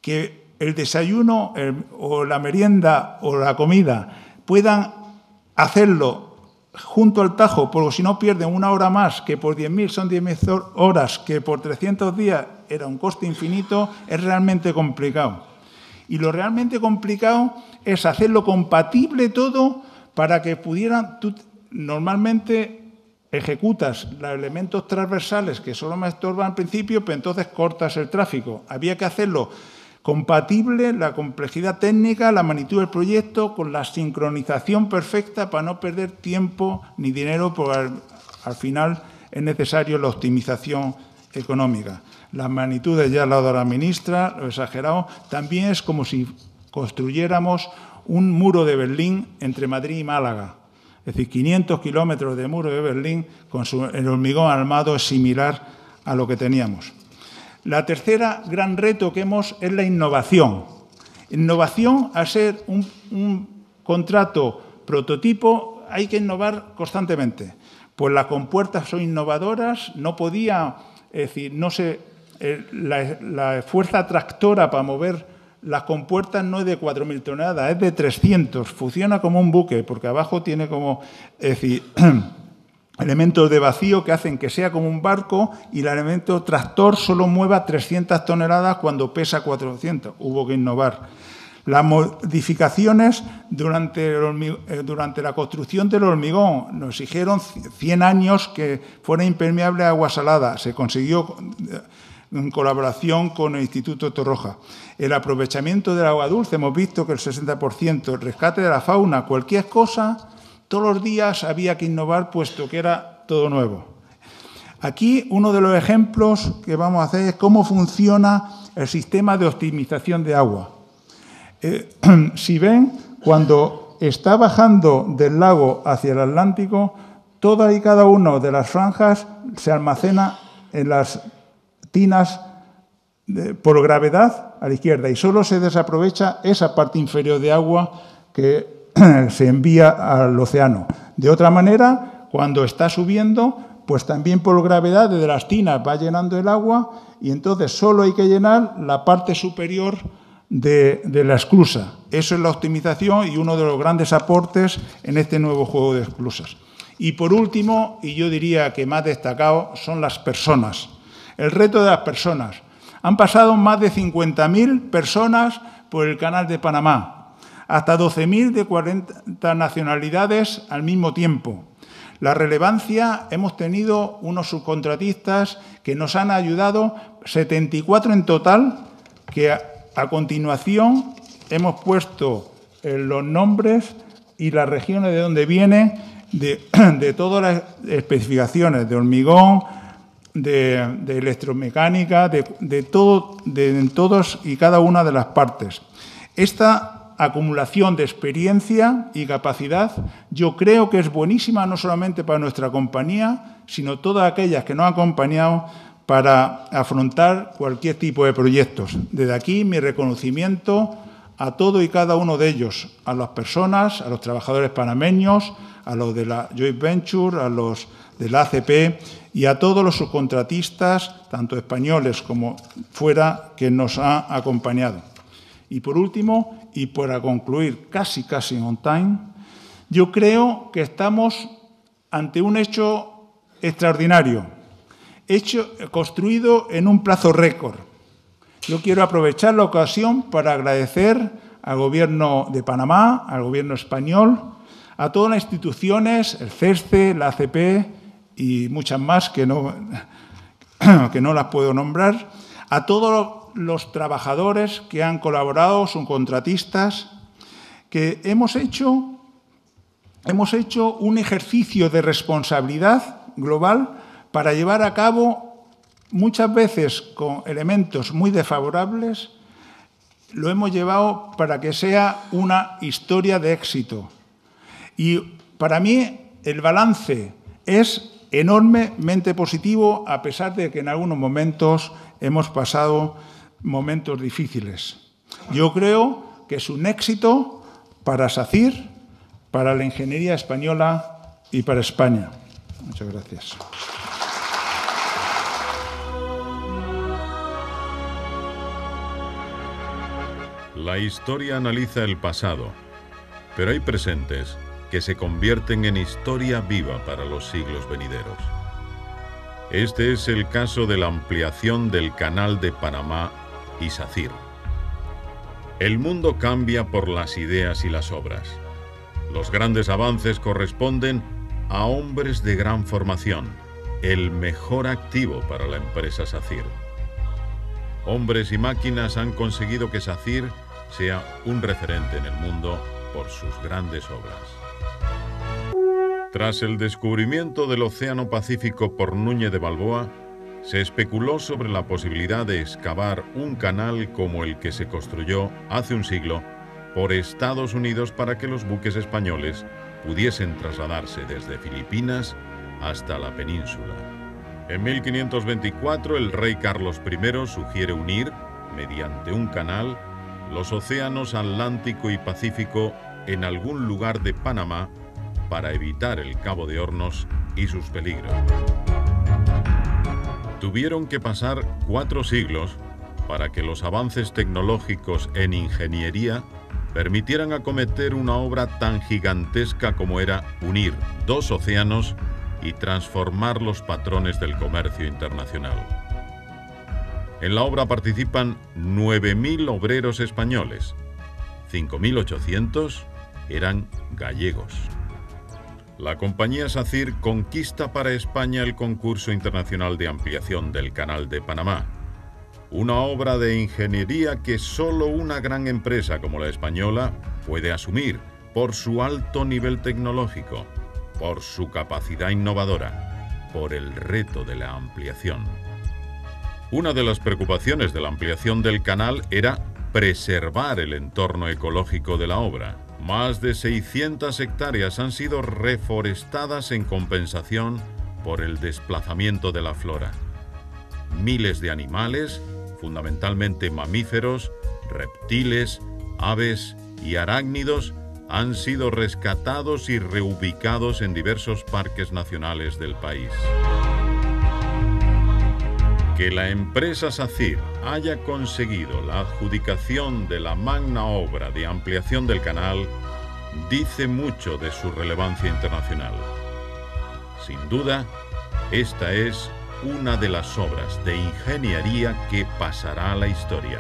Que el desayuno o la merienda o la comida puedan hacerlo junto al tajo, porque si no pierden 1 hora más, que por 10.000 son 10.000 horas, que por 300 días era un coste infinito, es realmente complicado. Y lo realmente complicado es hacerlo compatible todo para que pudieran... Tú normalmente ejecutas los elementos transversales que solo me estorban al principio, pero entonces cortas el tráfico. Había que hacerlo compatible, la complejidad técnica, la magnitud del proyecto, con la sincronización perfecta para no perder tiempo ni dinero, porque al final es necesario la optimización económica. Las magnitudes ya lo ha dado la ministra, lo he exagerado. También es como si construyéramos un muro de Berlín entre Madrid y Málaga. Es decir, 500 kilómetros de muro de Berlín con el hormigón armado es similar a lo que teníamos. La tercera gran reto que es la innovación. Innovación, al ser un contrato prototipo, hay que innovar constantemente. Pues las compuertas son innovadoras, no podía, es decir, no sé, la fuerza tractora para mover las compuertas no es de 4.000 toneladas, es de 300. Funciona como un buque, porque abajo tiene como, es decir, elementos de vacío que hacen que sea como un barco y el elemento tractor solo mueva 300 toneladas cuando pesa 400. Hubo que innovar. Las modificaciones durante la construcción del hormigón nos exigieron 100 años que fuera impermeable a agua salada. Se consiguió en colaboración con el Instituto Torroja. El aprovechamiento del agua dulce, hemos visto que el 60%, el rescate de la fauna, cualquier cosa, todos los días había que innovar puesto que era todo nuevo. Aquí uno de los ejemplos que vamos a hacer es cómo funciona el sistema de optimización de agua. Si ven, cuando está bajando del lago hacia el Atlántico, todas y cada una de las franjas se almacena en las tinas por gravedad a la izquierda y solo se desaprovecha esa parte inferior de agua que se envía al océano. De otra manera, cuando está subiendo, pues también por gravedad desde las tinas va llenando el agua y entonces solo hay que llenar la parte superior de la esclusa. Eso es la optimización y uno de los grandes aportes en este nuevo juego de esclusas. Y por último, y yo diría que más destacado, son las personas. El reto de las personas. Han pasado más de 50.000 personas por el Canal de Panamá, hasta 12.000 de 40 nacionalidades al mismo tiempo. La relevancia, hemos tenido unos subcontratistas que nos han ayudado, 74 en total, que a continuación hemos puesto los nombres y las regiones de donde vienen de todas las especificaciones de hormigón, de electromecánica, de todos y cada una de las partes. Esta acumulación de experiencia y capacidad yo creo que es buenísima no solamente para nuestra compañía, sino todas aquellas que nos han acompañado para afrontar cualquier tipo de proyectos. Desde aquí mi reconocimiento a todo y cada uno de ellos, a las personas, a los trabajadores panameños, a los de la Joint Venture, a los de la ACP y a todos los subcontratistas, tanto españoles como fuera, que nos han acompañado. Y por último, y para concluir casi on time, yo creo que estamos ante un hecho extraordinario, construido en un plazo récord. Yo quiero aprovechar la ocasión para agradecer al Gobierno de Panamá, al Gobierno español, a todas las instituciones, el CESCE, la ACP y muchas más que no las puedo nombrar, a todos los trabajadores que han colaborado, subcontratistas, que hemos hecho un ejercicio de responsabilidad global para llevar a cabo, muchas veces con elementos muy desfavorables, lo hemos llevado para que sea una historia de éxito. Y para mí el balance es enormemente positivo, a pesar de que en algunos momentos hemos pasado momentos difíciles. Yo creo que es un éxito para SACIR, para la ingeniería española y para España. Muchas gracias. La historia analiza el pasado, pero hay presentes que se convierten en historia viva para los siglos venideros. Este es el caso de la ampliación del Canal de Panamá y SACIR. El mundo cambia por las ideas y las obras. Los grandes avances corresponden a hombres de gran formación, el mejor activo para la empresa SACIR. Hombres y máquinas han conseguido que SACIR sea un referente en el mundo por sus grandes obras. Tras el descubrimiento del Océano Pacífico por Núñez de Balboa, se especuló sobre la posibilidad de excavar un canal como el que se construyó hace un siglo por Estados Unidos para que los buques españoles pudiesen trasladarse desde Filipinas hasta la península. En 1524 el rey Carlos I sugiere unir, mediante un canal, los océanos Atlántico y Pacífico en algún lugar de Panamá para evitar el Cabo de Hornos y sus peligros. Tuvieron que pasar 4 siglos para que los avances tecnológicos en ingeniería permitieran acometer una obra tan gigantesca como era unir 2 océanos y transformar los patrones del comercio internacional. En la obra participan 9.000 obreros españoles, 5.800 eran gallegos. La compañía SACIR conquista para España el concurso internacional de ampliación del Canal de Panamá, una obra de ingeniería que solo una gran empresa como la española puede asumir por su alto nivel tecnológico, por su capacidad innovadora, por el reto de la ampliación. Una de las preocupaciones de la ampliación del canal era preservar el entorno ecológico de la obra. Más de 600 hectáreas han sido reforestadas en compensación por el desplazamiento de la flora. Miles de animales, fundamentalmente mamíferos, reptiles, aves y arácnidos, han sido rescatados y reubicados en diversos parques nacionales del país. Que la empresa SACIR haya conseguido la adjudicación de la magna obra de ampliación del canal dice mucho de su relevancia internacional. Sin duda, esta es una de las obras de ingeniería que pasará a la historia.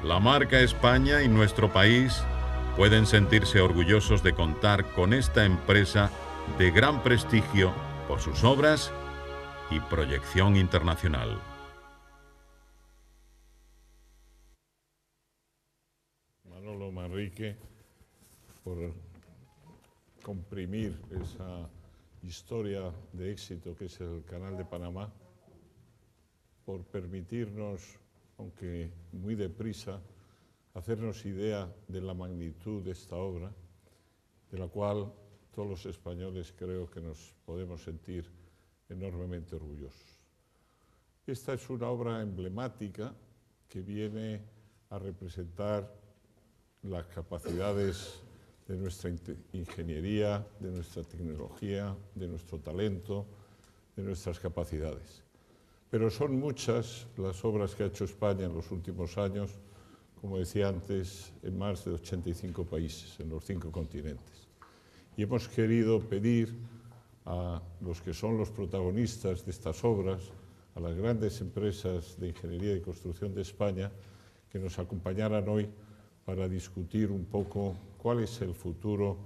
La marca España y nuestro país pueden sentirse orgullosos de contar con esta empresa de gran prestigio por sus obras y proyección internacional. Manolo Manrique, por comprimir esa historia de éxito que es el Canal de Panamá, por permitirnos, aunque muy deprisa, hacernos idea de la magnitud de esta obra, de la cual todos los españoles creo que nos podemos sentir enormemente orgullosos. Esta es una obra emblemática que viene a representar las capacidades de nuestra ingeniería, de nuestra tecnología, de nuestro talento, de nuestras capacidades. Pero son muchas las obras que ha hecho España en los últimos años, como decía antes, en más de 85 países, en los 5 continentes. Y hemos querido pedir a los que son los protagonistas de estas obras, a las grandes empresas de ingeniería y construcción de España, que nos acompañaran hoy para discutir un poco cuál es el futuro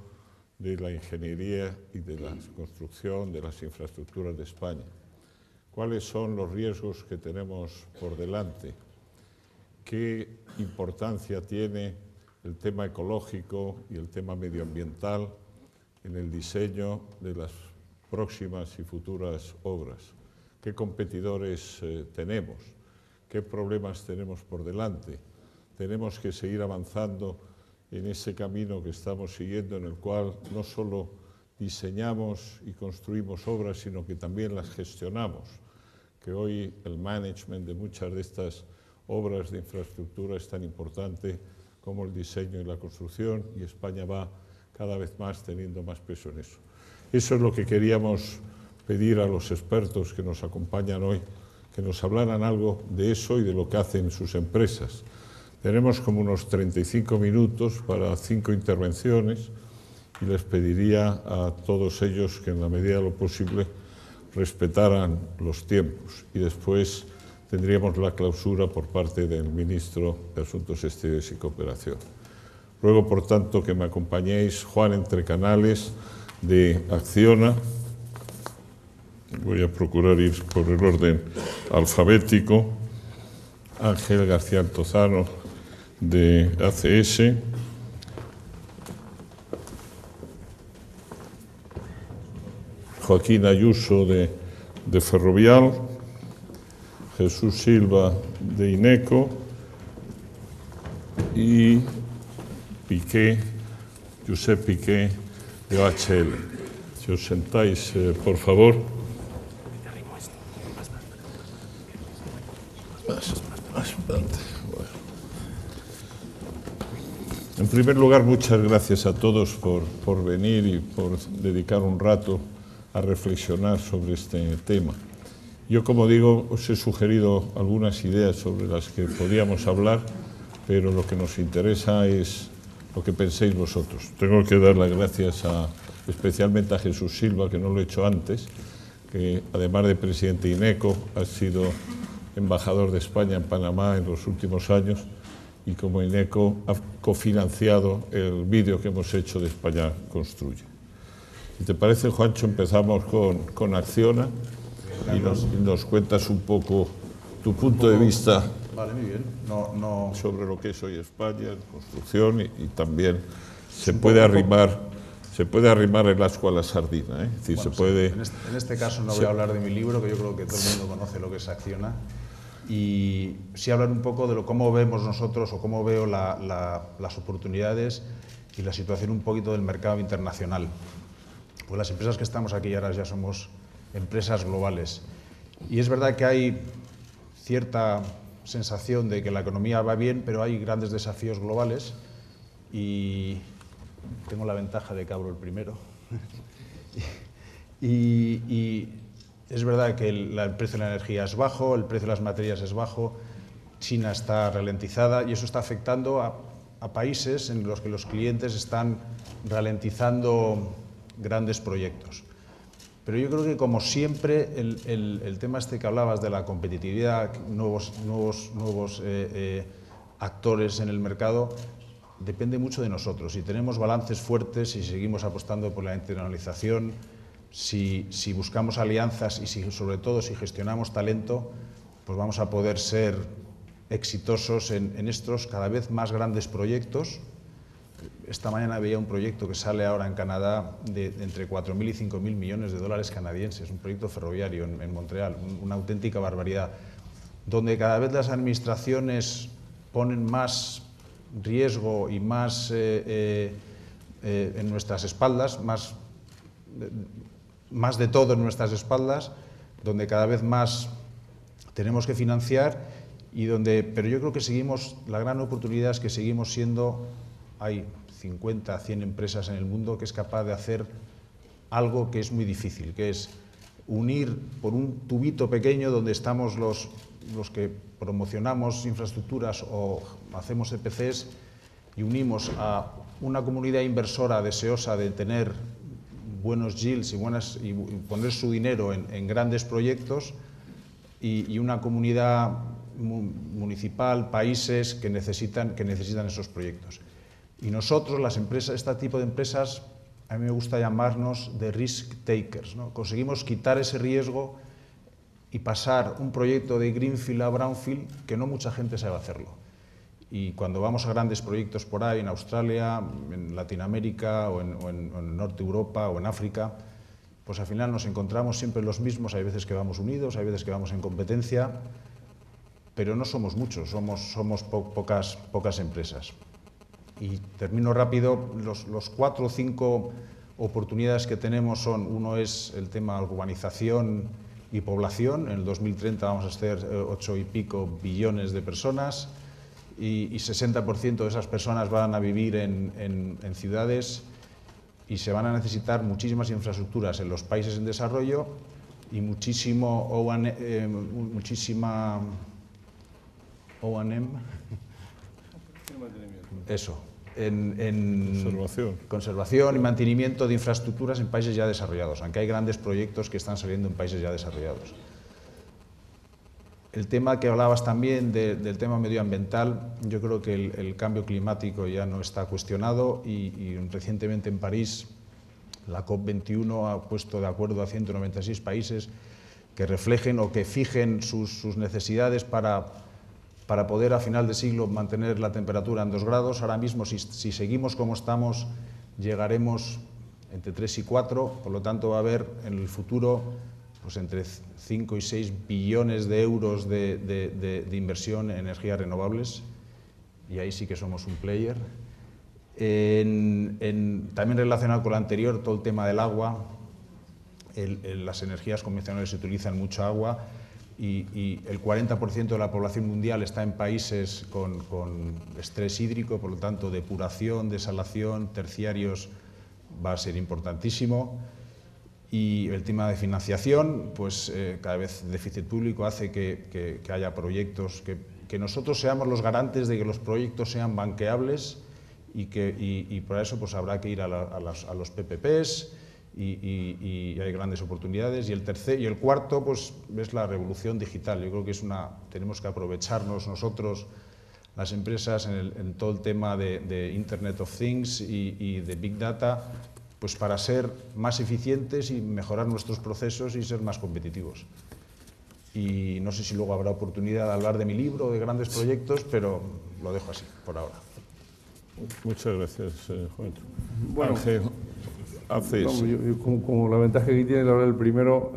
de la ingeniería y de la construcción de las infraestructuras de España. ¿Cuáles son los riesgos que tenemos por delante? ¿Qué importancia tiene el tema ecológico y el tema medioambiental en el diseño de las próximas y futuras obras? ¿Qué competidores tenemos? ¿Qué problemas tenemos por delante? Tenemos que seguir avanzando en ese camino que estamos siguiendo, en el cual no solo diseñamos y construimos obras, sino que también las gestionamos, que hoy el management de muchas de estas obras de infraestructura es tan importante como el diseño y la construcción, y España va cada vez más teniendo más peso en eso. Eso es lo que queríamos pedir a los expertos que nos acompañan hoy, que nos hablaran algo de eso y de lo que hacen sus empresas. Tenemos como unos 35 minutos para 5 intervenciones y les pediría a todos ellos que en la medida de lo posible respetaran los tiempos, y después tendríamos la clausura por parte del Ministro de Asuntos Exteriores y Cooperación. Ruego, por tanto, que me acompañéis Juan Entrecanales, de Acciona. Voy a procurar ir por el orden alfabético. Ángel García Altozano, de ACS. Joaquín Ayuso, de de Ferrovial, Jesús Silva de INECO y Josep Piqué de OHL. Si os sentáis, por favor. En primer lugar, muchas gracias a todos por venir y por dedicar un rato a reflexionar sobre este tema. Yo, como digo, os he sugerido algunas ideas sobre las que podíamos hablar, pero lo que nos interesa es lo que penséis vosotros. Tengo que dar las gracias especialmente a Jesús Silva, que no lo he hecho antes, que además de presidente de INECO, ha sido embajador de España en Panamá en los últimos años y como INECO ha cofinanciado el vídeo que hemos hecho de España Construye. Si te parece, Juancho, empezamos con Acciona y nos cuentas un poco tu punto de vista. Vale, muy bien. Sobre lo que es hoy España, construcción y también se puede arrimar el ascua a la sardina. Es decir, bueno, se puede... En este caso no voy a hablar de mi libro, que yo creo que todo el mundo conoce lo que es Acciona, y sí hablar un poco de cómo vemos nosotros o cómo veo las oportunidades y la situación un poquito del mercado internacional. Pues las empresas que estamos aquí ahora ya somos empresas globales. Y es verdad que hay cierta sensación de que la economía va bien, pero hay grandes desafíos globales y tengo la ventaja de que abro el primero. y es verdad que el precio de la energía es bajo, el precio de las materias es bajo, China está ralentizada y eso está afectando a países en los que los clientes están ralentizando grandes proyectos. Pero yo creo que, como siempre, el tema este que hablabas de la competitividad, nuevos actores en el mercado, depende mucho de nosotros. Si tenemos balances fuertes, si seguimos apostando por la internacionalización, si buscamos alianzas y sobre todo si gestionamos talento, pues vamos a poder ser exitosos en estos cada vez más grandes proyectos. Esta mañana veía un proyecto que sale ahora en Canadá de entre 4.000 y 5.000 millones de dólares canadienses, un proyecto ferroviario en Montreal, una auténtica barbaridad, donde cada vez las administraciones ponen más riesgo y más en nuestras espaldas, más de todo en nuestras espaldas, donde cada vez más tenemos que financiar pero yo creo que la gran oportunidad es que seguimos siendo... Hay 50, 100 empresas en el mundo que es capaz de hacer algo que es muy difícil, que es unir por un tubito pequeño donde estamos los que promocionamos infraestructuras o hacemos EPCs y unimos a una comunidad inversora deseosa de tener buenos yields y poner su dinero en grandes proyectos y una comunidad municipal, países que necesitan esos proyectos. Y nosotros, las empresas, este tipo de empresas, a mí me gusta llamarnos de risk takers, ¿no? Conseguimos quitar ese riesgo y pasar un proyecto de greenfield a brownfield que no mucha gente sabe hacerlo. Y cuando vamos a grandes proyectos por ahí, en Australia, en Latinoamérica o en Norte Europa o en África, pues al final nos encontramos siempre los mismos. Hay veces que vamos unidos, hay veces que vamos en competencia, pero no somos muchos, somos pocas empresas. Y termino rápido, los 4 o 5 oportunidades que tenemos son, uno es el tema urbanización y población. En el 2030 vamos a ser 8 y pico billones de personas y 60% de esas personas van a vivir en ciudades y se van a necesitar muchísimas infraestructuras en los países en desarrollo y muchísima O&M. Eso. Conservación y mantenimiento de infraestructuras en países ya desarrollados, aunque hay grandes proyectos que están saliendo en países ya desarrollados. El tema que hablabas también del tema medioambiental, yo creo que el cambio climático ya no está cuestionado y recientemente en París la COP21 ha puesto de acuerdo a 196 países que reflejen o que fijen sus necesidades para poder a final de siglo mantener la temperatura en 2 grados. Ahora mismo, si seguimos como estamos, llegaremos entre 3 y 4, por lo tanto va a haber en el futuro pues entre 5 y 6 billones de euros de inversión en energías renovables, y ahí sí que somos un player. También relacionado con lo anterior, todo el tema del agua, las energías convencionales utilizan mucha agua y el 40% de la población mundial está en países con estrés hídrico, por lo tanto depuración, desalación, terciarios va a ser importantísimo. Y el tema de financiación, pues cada vez el déficit público hace que haya proyectos, que nosotros seamos los garantes de que los proyectos sean banqueables y para eso pues habrá que ir a los PPPs y hay grandes oportunidades. Y el cuarto pues es la revolución digital. Yo creo que tenemos que aprovecharnos nosotros, las empresas, en todo el tema de Internet of Things y de Big Data, pues para ser más eficientes y mejorar nuestros procesos y ser más competitivos. Y no sé si luego habrá oportunidad de hablar de mi libro, de grandes proyectos, pero lo dejo así, por ahora. Muchas gracias, Juan. Bueno, Ángel, como la ventaja que tiene la hora del primero,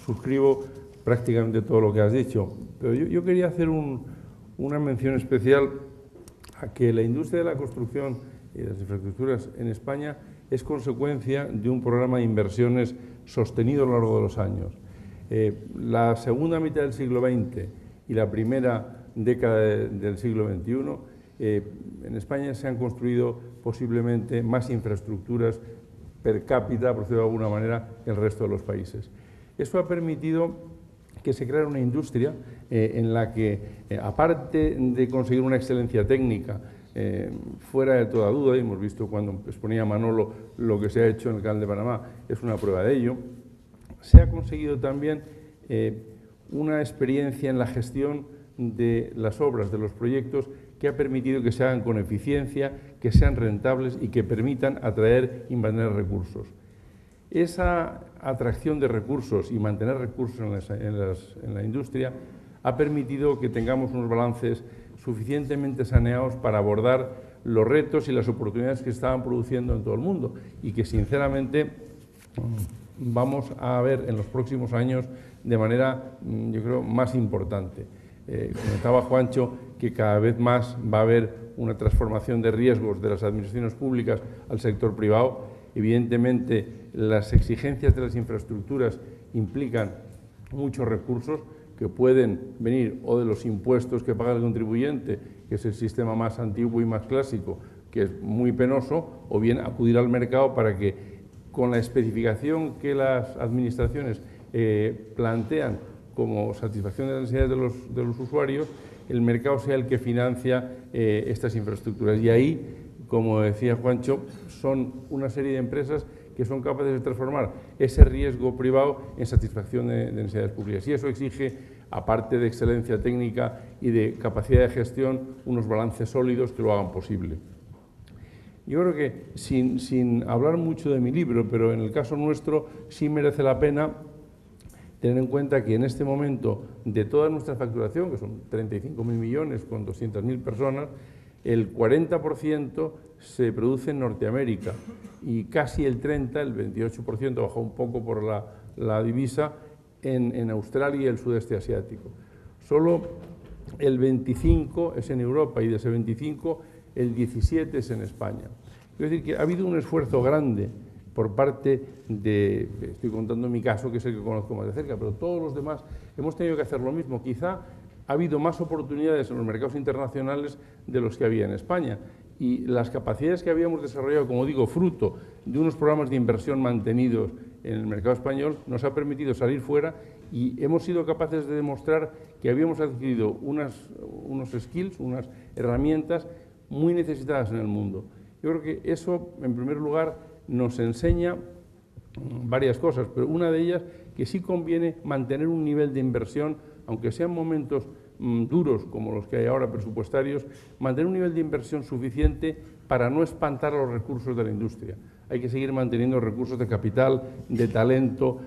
suscribo prácticamente todo lo que has dicho. Pero yo quería hacer una mención especial a que la industria de la construcción y de las infraestructuras en España es consecuencia de un programa de inversiones sostenido a lo largo de los años. La segunda mitad del siglo XX y la primera década del siglo XXI, en España se han construido posiblemente más infraestructuras per cápita, por decirlo de alguna manera, que el resto de los países. Eso ha permitido que se creara una industria en la que, aparte de conseguir una excelencia técnica, fuera de toda duda, y hemos visto cuando exponía Manolo lo que se ha hecho en el Canal de Panamá, es una prueba de ello, se ha conseguido también una experiencia en la gestión de las obras, de los proyectos, que ha permitido que se hagan con eficiencia, que sean rentables y que permitan atraer y mantener recursos. Esa atracción de recursos y mantener recursos en la industria ha permitido que tengamos unos balances suficientemente saneados para abordar los retos y las oportunidades que se estaban produciendo en todo el mundo y que sinceramente vamos a ver en los próximos años de manera, yo creo, más importante. Comentaba Juancho que cada vez más va a haber una transformación de riesgos de las administraciones públicas al sector privado. Evidentemente, las exigencias de las infraestructuras implican muchos recursos que pueden venir o de los impuestos que paga el contribuyente, que es el sistema más antiguo y más clásico, que es muy penoso, o bien acudir al mercado para que, con la especificación que las administraciones plantean como satisfacción de las necesidades de los usuarios, el mercado sea el que financia estas infraestructuras. Y ahí, como decía Juancho, son una serie de empresas que son capaces de transformar ese riesgo privado en satisfacción de necesidades públicas. Y eso exige, aparte de excelencia técnica y de capacidad de gestión, unos balances sólidos que lo hagan posible. Yo creo que, sin hablar mucho de mi libro, pero en el caso nuestro sí merece la pena tener en cuenta que en este momento, de toda nuestra facturación, que son 35.000 millones con 200.000 personas, el 40% se produce en Norteamérica y casi el 30%, el 28%, bajó un poco por la divisa, en Australia y el sudeste asiático. Solo el 25% es en Europa y de ese 25% el 17% es en España. Es decir, que ha habido un esfuerzo grande por parte de, estoy contando mi caso, que es el que conozco más de cerca, pero todos los demás hemos tenido que hacer lo mismo. Quizá ha habido más oportunidades en los mercados internacionales de los que había en España. Y las capacidades que habíamos desarrollado, como digo, fruto de unos programas de inversión mantenidos en el mercado español, nos ha permitido salir fuera y hemos sido capaces de demostrar que habíamos adquirido unos skills, unas herramientas muy necesitadas en el mundo. Yo creo que eso, en primer lugar, nos enseña varias cosas, pero una de ellas que sí conviene mantener un nivel de inversión, aunque sean momentos duros como los que hay ahora presupuestarios, mantener un nivel de inversión suficiente para no espantar a los recursos de la industria. Hay que seguir manteniendo recursos de capital, de talento,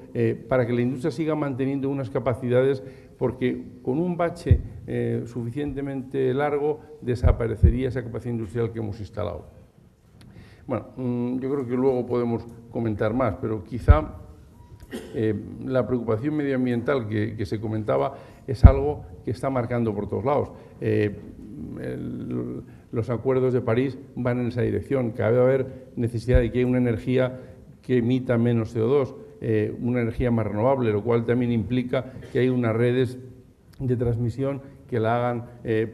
para que la industria siga manteniendo unas capacidades, porque con un bache suficientemente largo desaparecería esa capacidad industrial que hemos instalado. Bueno, yo creo que luego podemos comentar más, pero quizá La preocupación medioambiental que se comentaba es algo que está marcando por todos lados. Los acuerdos de París van en esa dirección. Cada vez va a haber necesidad de que haya una energía que emita menos CO2, una energía más renovable, lo cual también implica que hay unas redes de transmisión que la hagan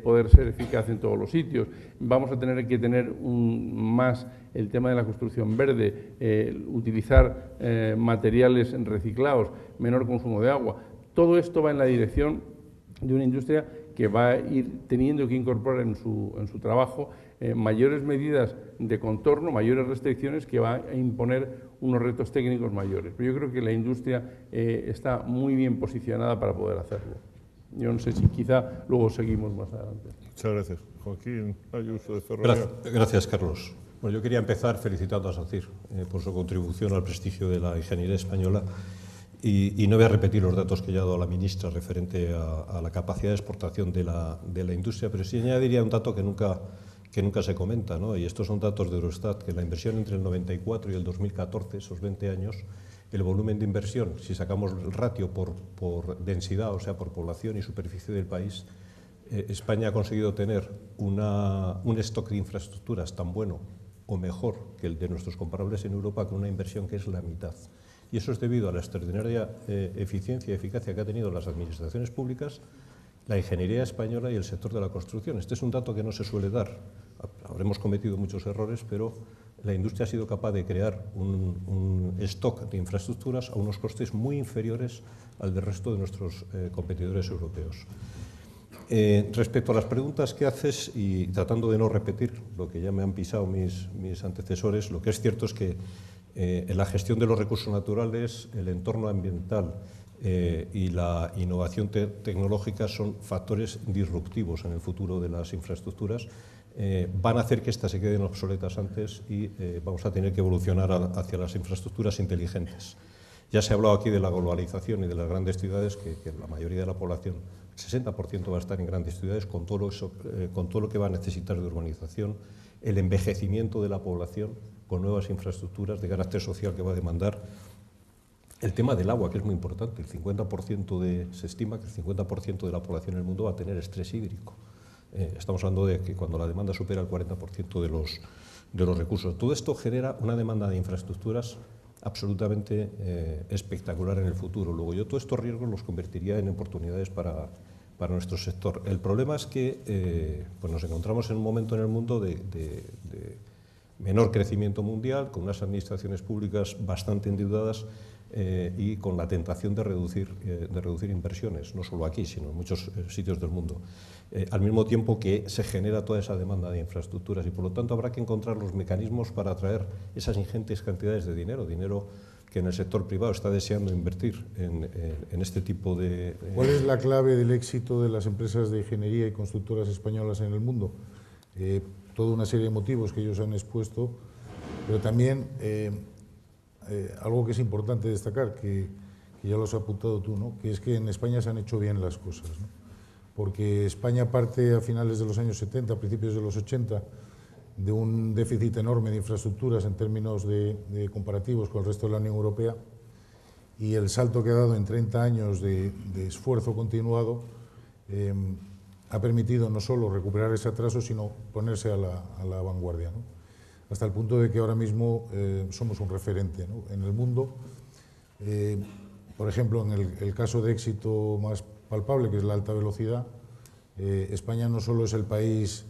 poder ser eficaz en todos los sitios. Vamos a tener que tener más el tema de la construcción verde, utilizar materiales reciclados, menor consumo de agua. Todo esto va en la dirección de una industria que va a ir teniendo que incorporar en su trabajo mayores medidas de contorno, mayores restricciones que van a imponer unos retos técnicos mayores. Pero yo creo que la industria está muy bien posicionada para poder hacerlo. Yo no sé si quizá luego seguimos más adelante. Muchas gracias. Joaquín Ayuso de Ferrovial. Gracias, Carlos. Bueno, yo quería empezar felicitando a SACIR por su contribución al prestigio de la ingeniería española y no voy a repetir los datos que ya ha dado la ministra referente a la capacidad de exportación de la industria, pero sí añadiría un dato que nunca se comenta, ¿no? Y estos son datos de Eurostat, que la inversión entre el 94 y el 2014, esos 20 años, el volumen de inversión, si sacamos el ratio por densidad, o sea, por población y superficie del país, España ha conseguido tener un stock de infraestructuras tan bueno o mejor que el de nuestros comparables en Europa, con una inversión que es la mitad. Y eso es debido a la extraordinaria eficiencia y eficacia que ha tenido las administraciones públicas, la ingeniería española y el sector de la construcción. Este es un dato que no se suele dar. Habremos cometido muchos errores, pero la industria ha sido capaz de crear un stock de infraestructuras a unos costes muy inferiores al del resto de nuestros competidores europeos. Respecto a las preguntas que haces, y tratando de no repetir lo que ya me han pisado mis antecesores, lo que es cierto es que en la gestión de los recursos naturales, el entorno ambiental y la innovación tecnológica son factores disruptivos en el futuro de las infraestructuras. Van a hacer que éstas se queden obsoletas antes y vamos a tener que evolucionar hacia las infraestructuras inteligentes. Ya se ha hablado aquí de la globalización y de las grandes ciudades, que la mayoría de la población, el 60% va a estar en grandes ciudades, con todo lo que va a necesitar de urbanización, el envejecimiento de la población con nuevas infraestructuras de carácter social que va a demandar. El tema del agua, que es muy importante, se estima que el 50% de la población en el mundo va a tener estrés hídrico. Estamos hablando de que cuando la demanda supera el 40% de los recursos. Todo esto genera una demanda de infraestructuras absolutamente espectacular en el futuro. Luego, yo todos estos riesgos los convertiría en oportunidades para nuestro sector. El problema es que pues nos encontramos en un momento en el mundo de menor crecimiento mundial, con unas administraciones públicas bastante endeudadas y con la tentación de reducir inversiones, no solo aquí, sino en muchos sitios del mundo. Al mismo tiempo que se genera toda esa demanda de infraestructuras y, por lo tanto, habrá que encontrar los mecanismos para atraer esas ingentes cantidades de dinero que en el sector privado está deseando invertir en este tipo de... ¿Cuál es la clave del éxito de las empresas de ingeniería y constructoras españolas en el mundo? Toda una serie de motivos que ellos han expuesto, pero también algo que es importante destacar, que ya lo has apuntado tú, ¿no? Que es que en España se han hecho bien las cosas, ¿no? Porque España parte a finales de los años 70, a principios de los 80, de un déficit enorme de infraestructuras en términos de comparativos con el resto de la Unión Europea, y el salto que ha dado en 30 años de esfuerzo continuado ha permitido no solo recuperar ese atraso, sino ponerse a la vanguardia, ¿no? Hasta el punto de que ahora mismo somos un referente, ¿no?, en el mundo. Por ejemplo, en el caso de éxito más palpable, que es la alta velocidad, España no solo es el país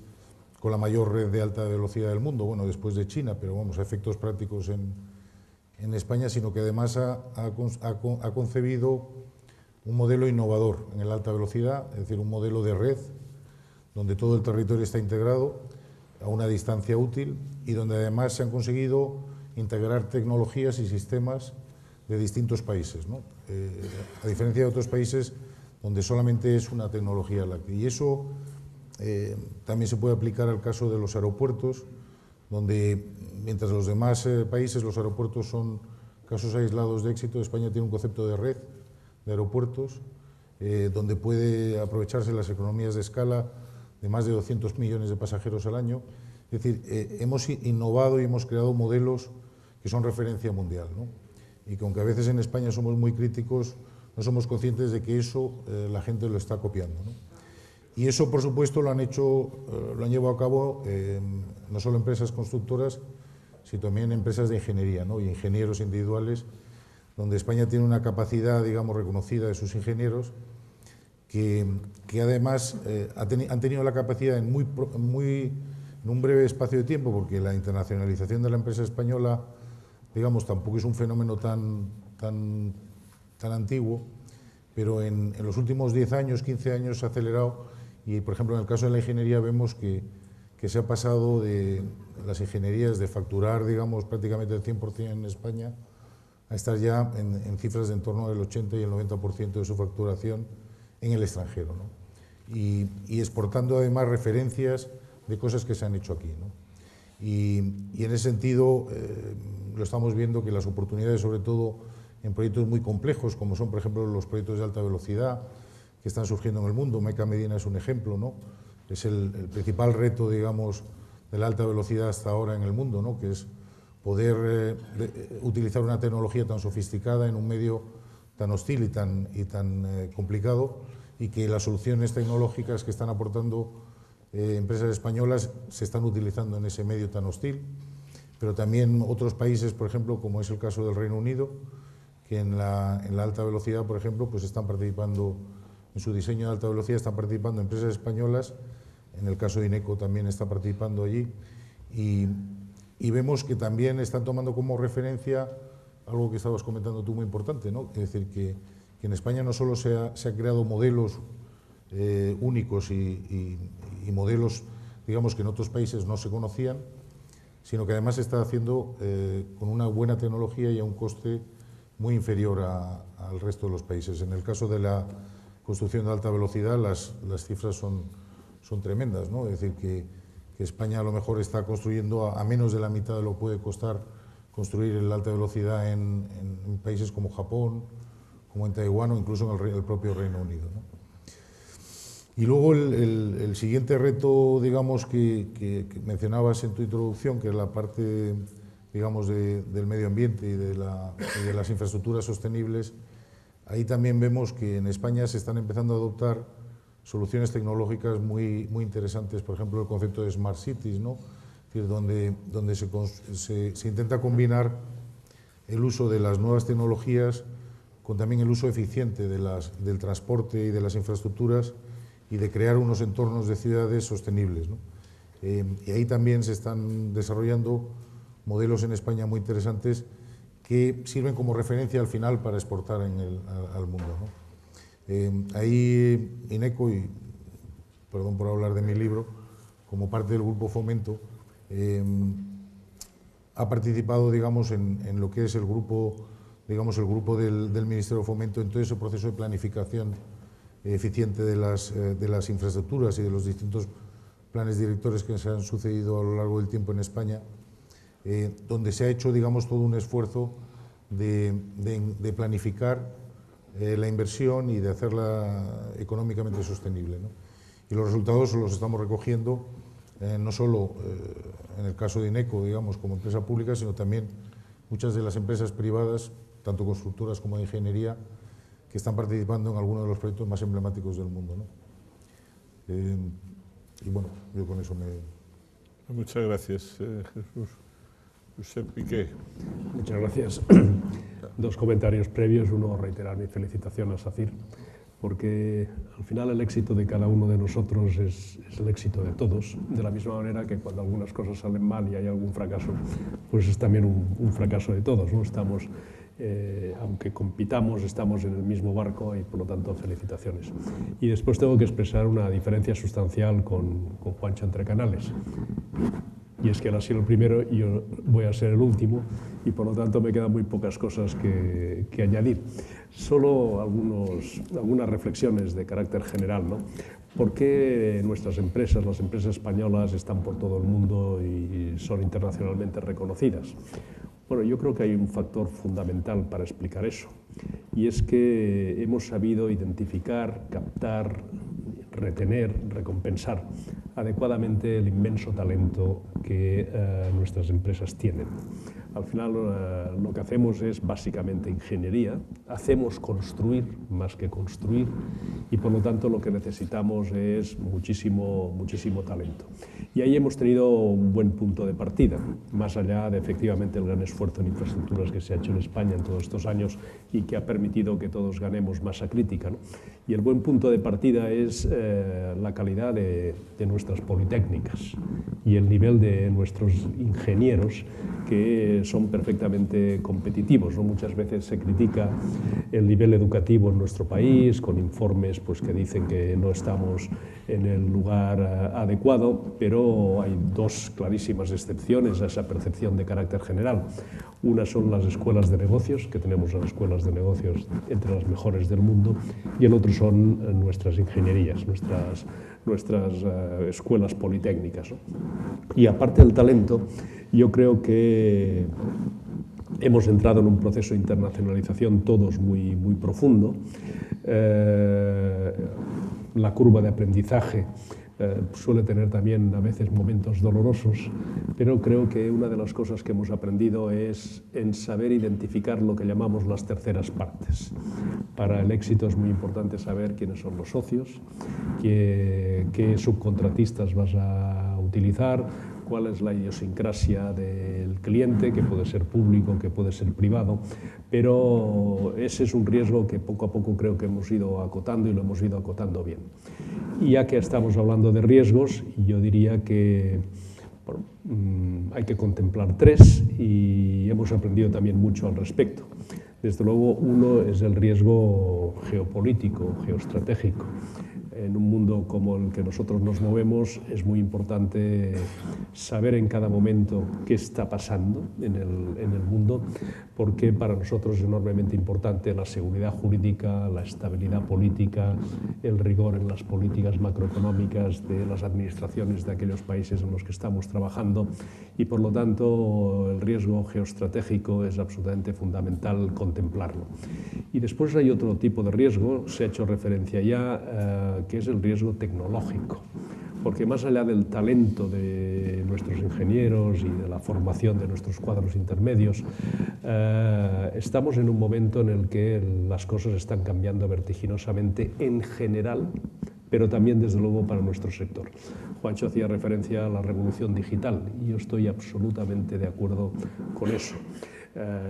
con la mayor red de alta velocidad del mundo, bueno, después de China, pero vamos, a efectos prácticos en España, sino que además ha concebido un modelo innovador en la alta velocidad, es decir, un modelo de red donde todo el territorio está integrado a una distancia útil y donde además se han conseguido integrar tecnologías y sistemas de distintos países, ¿no? A diferencia de otros países donde solamente es una tecnología láctea. Y eso también se puede aplicar al caso de los aeropuertos, donde mientras los demás países los aeropuertos son casos aislados de éxito, España tiene un concepto de red de aeropuertos donde puede aprovecharse las economías de escala de más de 200 millones de pasajeros al año. Es decir, hemos innovado y hemos creado modelos que son referencia mundial, ¿no? y que aunque a veces en España somos muy críticos, no somos conscientes de que eso la gente lo está copiando, ¿no? Y eso, por supuesto, lo han llevado a cabo no solo empresas constructoras, sino también empresas de ingeniería, ¿no? Y ingenieros individuales, donde España tiene una capacidad, digamos, reconocida de sus ingenieros, que además han tenido la capacidad en un breve espacio de tiempo, porque la internacionalización de la empresa española, digamos, tampoco es un fenómeno tan antiguo, pero en los últimos 10 años, 15 años se ha acelerado y, por ejemplo, en el caso de la ingeniería vemos que se ha pasado de las ingenierías de facturar, digamos, prácticamente el 100% en España a estar ya en cifras de en torno del 80 y el 90% de su facturación en el extranjero, ¿no? Y exportando además referencias de cosas que se han hecho aquí, ¿no? Y en ese sentido lo estamos viendo que las oportunidades, sobre todo en proyectos muy complejos, como son, por ejemplo, los proyectos de alta velocidad que están surgiendo en el mundo. Meca Medina es un ejemplo, ¿no? Es el principal reto, digamos, de la alta velocidad hasta ahora en el mundo, ¿no? Que es poder utilizar una tecnología tan sofisticada en un medio tan hostil y tan complicado, y que las soluciones tecnológicas que están aportando empresas españolas se están utilizando en ese medio tan hostil, pero también otros países, por ejemplo, como es el caso del Reino Unido, que en la alta velocidad, por ejemplo, pues están participando en su diseño de alta velocidad, están participando empresas españolas. En el caso de Ineco también está participando allí, y vemos que también están tomando como referencia algo que estabas comentando tú muy importante, ¿no? Es decir, que en España no solo se ha creado modelos únicos y modelos, digamos, que en otros países no se conocían, sino que además se está haciendo con una buena tecnología y a un coste muy inferior al resto de los países. En el caso de la construcción de alta velocidad, las cifras son tremendas, ¿no? Es decir, que España a lo mejor está construyendo a menos de la mitad de lo que puede costar construir la alta velocidad en países como Japón, como en Taiwán o incluso en el propio Reino Unido, ¿no? Y luego el siguiente reto, digamos, que mencionabas en tu introducción, que es la parte, digamos, del medio ambiente y de las infraestructuras sostenibles. Ahí también vemos que en España se están empezando a adoptar soluciones tecnológicas muy interesantes, por ejemplo, el concepto de Smart Cities, ¿no? Es decir, donde se intenta combinar el uso de las nuevas tecnologías con también el uso eficiente del transporte y de las infraestructuras, y de crear unos entornos de ciudades sostenibles, ¿no? Y ahí también se están desarrollando modelos en España muy interesantes que sirven como referencia al final para exportar al mundo, ¿no? Ahí Ineco, y perdón por hablar de mi libro, como parte del Grupo Fomento, ha participado, digamos, en lo que es el grupo, digamos, el grupo del Ministerio de Fomento en todo ese proceso de planificación eficiente de las infraestructuras y de los distintos planes directores que se han sucedido a lo largo del tiempo en España, donde se ha hecho, digamos, todo un esfuerzo de planificar la inversión y de hacerla económicamente sostenible, ¿no? Y los resultados los estamos recogiendo no solo en el caso de Ineco, digamos, como empresa pública, sino también muchas de las empresas privadas, tanto constructoras como de ingeniería, que están participando en algunos de los proyectos más emblemáticos del mundo, ¿no? Y bueno, yo con eso me... Muchas gracias, Jesús. Josep Piqué. Muchas gracias. Dos comentarios previos. Uno, reiterar mi felicitación a SACIR, porque al final el éxito de cada uno de nosotros es el éxito de todos, de la misma manera que cuando algunas cosas salen mal y hay algún fracaso, pues es también un fracaso de todos, ¿no? Estamos, aunque compitamos, estamos en el mismo barco y por lo tanto felicitaciones. Y después tengo que expresar una diferencia sustancial con Juancho Entre Canales. Y es que él ha sido el primero y yo voy a ser el último, y por lo tanto me quedan muy pocas cosas que añadir. Solo algunas reflexiones de carácter general, ¿no? ¿Por qué nuestras empresas, las empresas españolas, están por todo el mundo y son internacionalmente reconocidas? Bueno, yo creo que hay un factor fundamental para explicar eso, y es que hemos sabido identificar, captar, retener, recompensar adecuadamente el inmenso talento que nuestras empresas tienen. Al final lo que hacemos es básicamente ingeniería, hacemos construir más que construir y por lo tanto lo que necesitamos es muchísimo talento. Y ahí hemos tenido un buen punto de partida, más allá de efectivamente el gran esfuerzo en infraestructuras que se ha hecho en España en todos estos años y que ha permitido que todos ganemos masa crítica, ¿no? Y el buen punto de partida es la calidad de nuestras politécnicas y el nivel de nuestros ingenieros que son perfectamente competitivos, ¿no? Muchas veces se critica el nivel educativo en nuestro país con informes pues, que dicen que no estamos en el lugar adecuado, pero hay dos clarísimas excepciones a esa percepción de carácter general. Una son las escuelas de negocios, que tenemos las escuelas de negocios entre las mejores del mundo, y el otro son nuestras ingenierías, nuestras escuelas politécnicas, ¿no? Y aparte del talento, yo creo que hemos entrado en un proceso de internacionalización todos muy profundo. La curva de aprendizaje suele tener también a veces momentos dolorosos, pero creo que una de las cosas que hemos aprendido es en saber identificar lo que llamamos las terceras partes. Para el éxito es muy importante saber quiénes son los socios, qué subcontratistas vas a utilizar, cuál es la idiosincrasia del cliente, que puede ser público, que puede ser privado, pero ese es un riesgo que poco a poco creo que hemos ido acotando y lo hemos ido acotando bien. Y ya que estamos hablando de riesgos, yo diría que bueno, hay que contemplar tres y hemos aprendido también mucho al respecto. Desde luego, uno es el riesgo geopolítico, geoestratégico. En un mundo como el que nosotros nos movemos es muy importante saber en cada momento qué está pasando en el mundo, porque para nosotros es enormemente importante la seguridad jurídica, la estabilidad política, el rigor en las políticas macroeconómicas de las administraciones de aquellos países en los que estamos trabajando y por lo tanto el riesgo geoestratégico es absolutamente fundamental contemplarlo. Y después hay otro tipo de riesgo, se ha hecho referencia ya, que es el riesgo tecnológico, porque más allá del talento de nuestros ingenieros y de la formación de nuestros cuadros intermedios, estamos en un momento en el que las cosas están cambiando vertiginosamente en general, pero también desde luego para nuestro sector. Juancho hacía referencia a la revolución digital y yo estoy absolutamente de acuerdo con eso.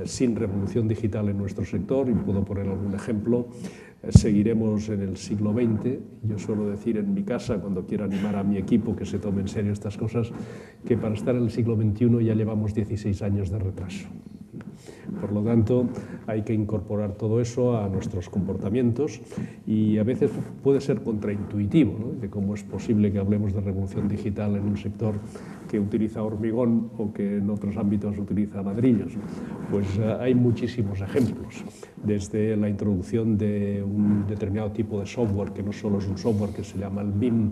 Sin revolución digital en nuestro sector, y puedo poner algún ejemplo, seguiremos en el siglo XX. Yo suelo decir en mi casa, cuando quiero animar a mi equipo que se tome en serio estas cosas, que para estar en el siglo XXI ya llevamos 16 años de retraso. Por lo tanto, hay que incorporar todo eso a nuestros comportamientos y a veces puede ser contraintuitivo, ¿no? De cómo es posible que hablemos de revolución digital en un sector que utiliza hormigón o que en otros ámbitos utiliza ladrillos. Pues hay muchísimos ejemplos, desde la introducción de un determinado tipo de software, que no solo es un software que se llama el BIM,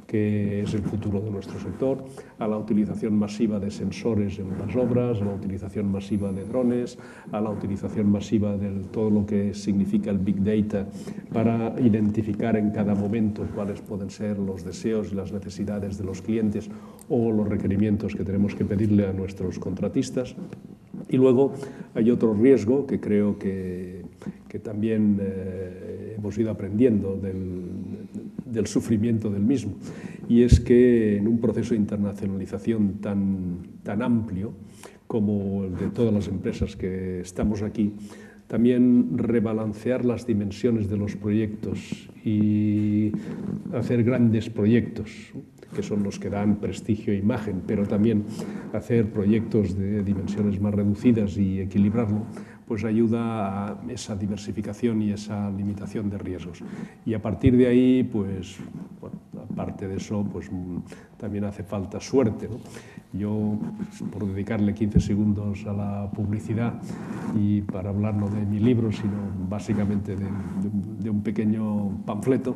que es el futuro de nuestro sector, a la utilización masiva de sensores en las obras, a la utilización masiva de drones, a la utilización masiva de todo lo que significa el Big Data para identificar en cada momento cuáles pueden ser los deseos y las necesidades de los clientes o los requerimientos que tenemos que pedirle a nuestros contratistas. Y luego hay otro riesgo que creo que también hemos ido aprendiendo del sufrimiento del mismo, y es que en un proceso de internacionalización tan amplio como el de todas las empresas que estamos aquí, también rebalancear las dimensiones de los proyectos y hacer grandes proyectos, que son los que dan prestigio e imagen, pero también hacer proyectos de dimensiones más reducidas y equilibrarlo, pues ayuda a esa diversificación y esa limitación de riesgos. Y a partir de ahí, pues, bueno, aparte de eso, pues también hace falta suerte, ¿no? Yo, por dedicarle 15 segundos a la publicidad y para hablar no de mi libro, sino básicamente de un pequeño panfleto,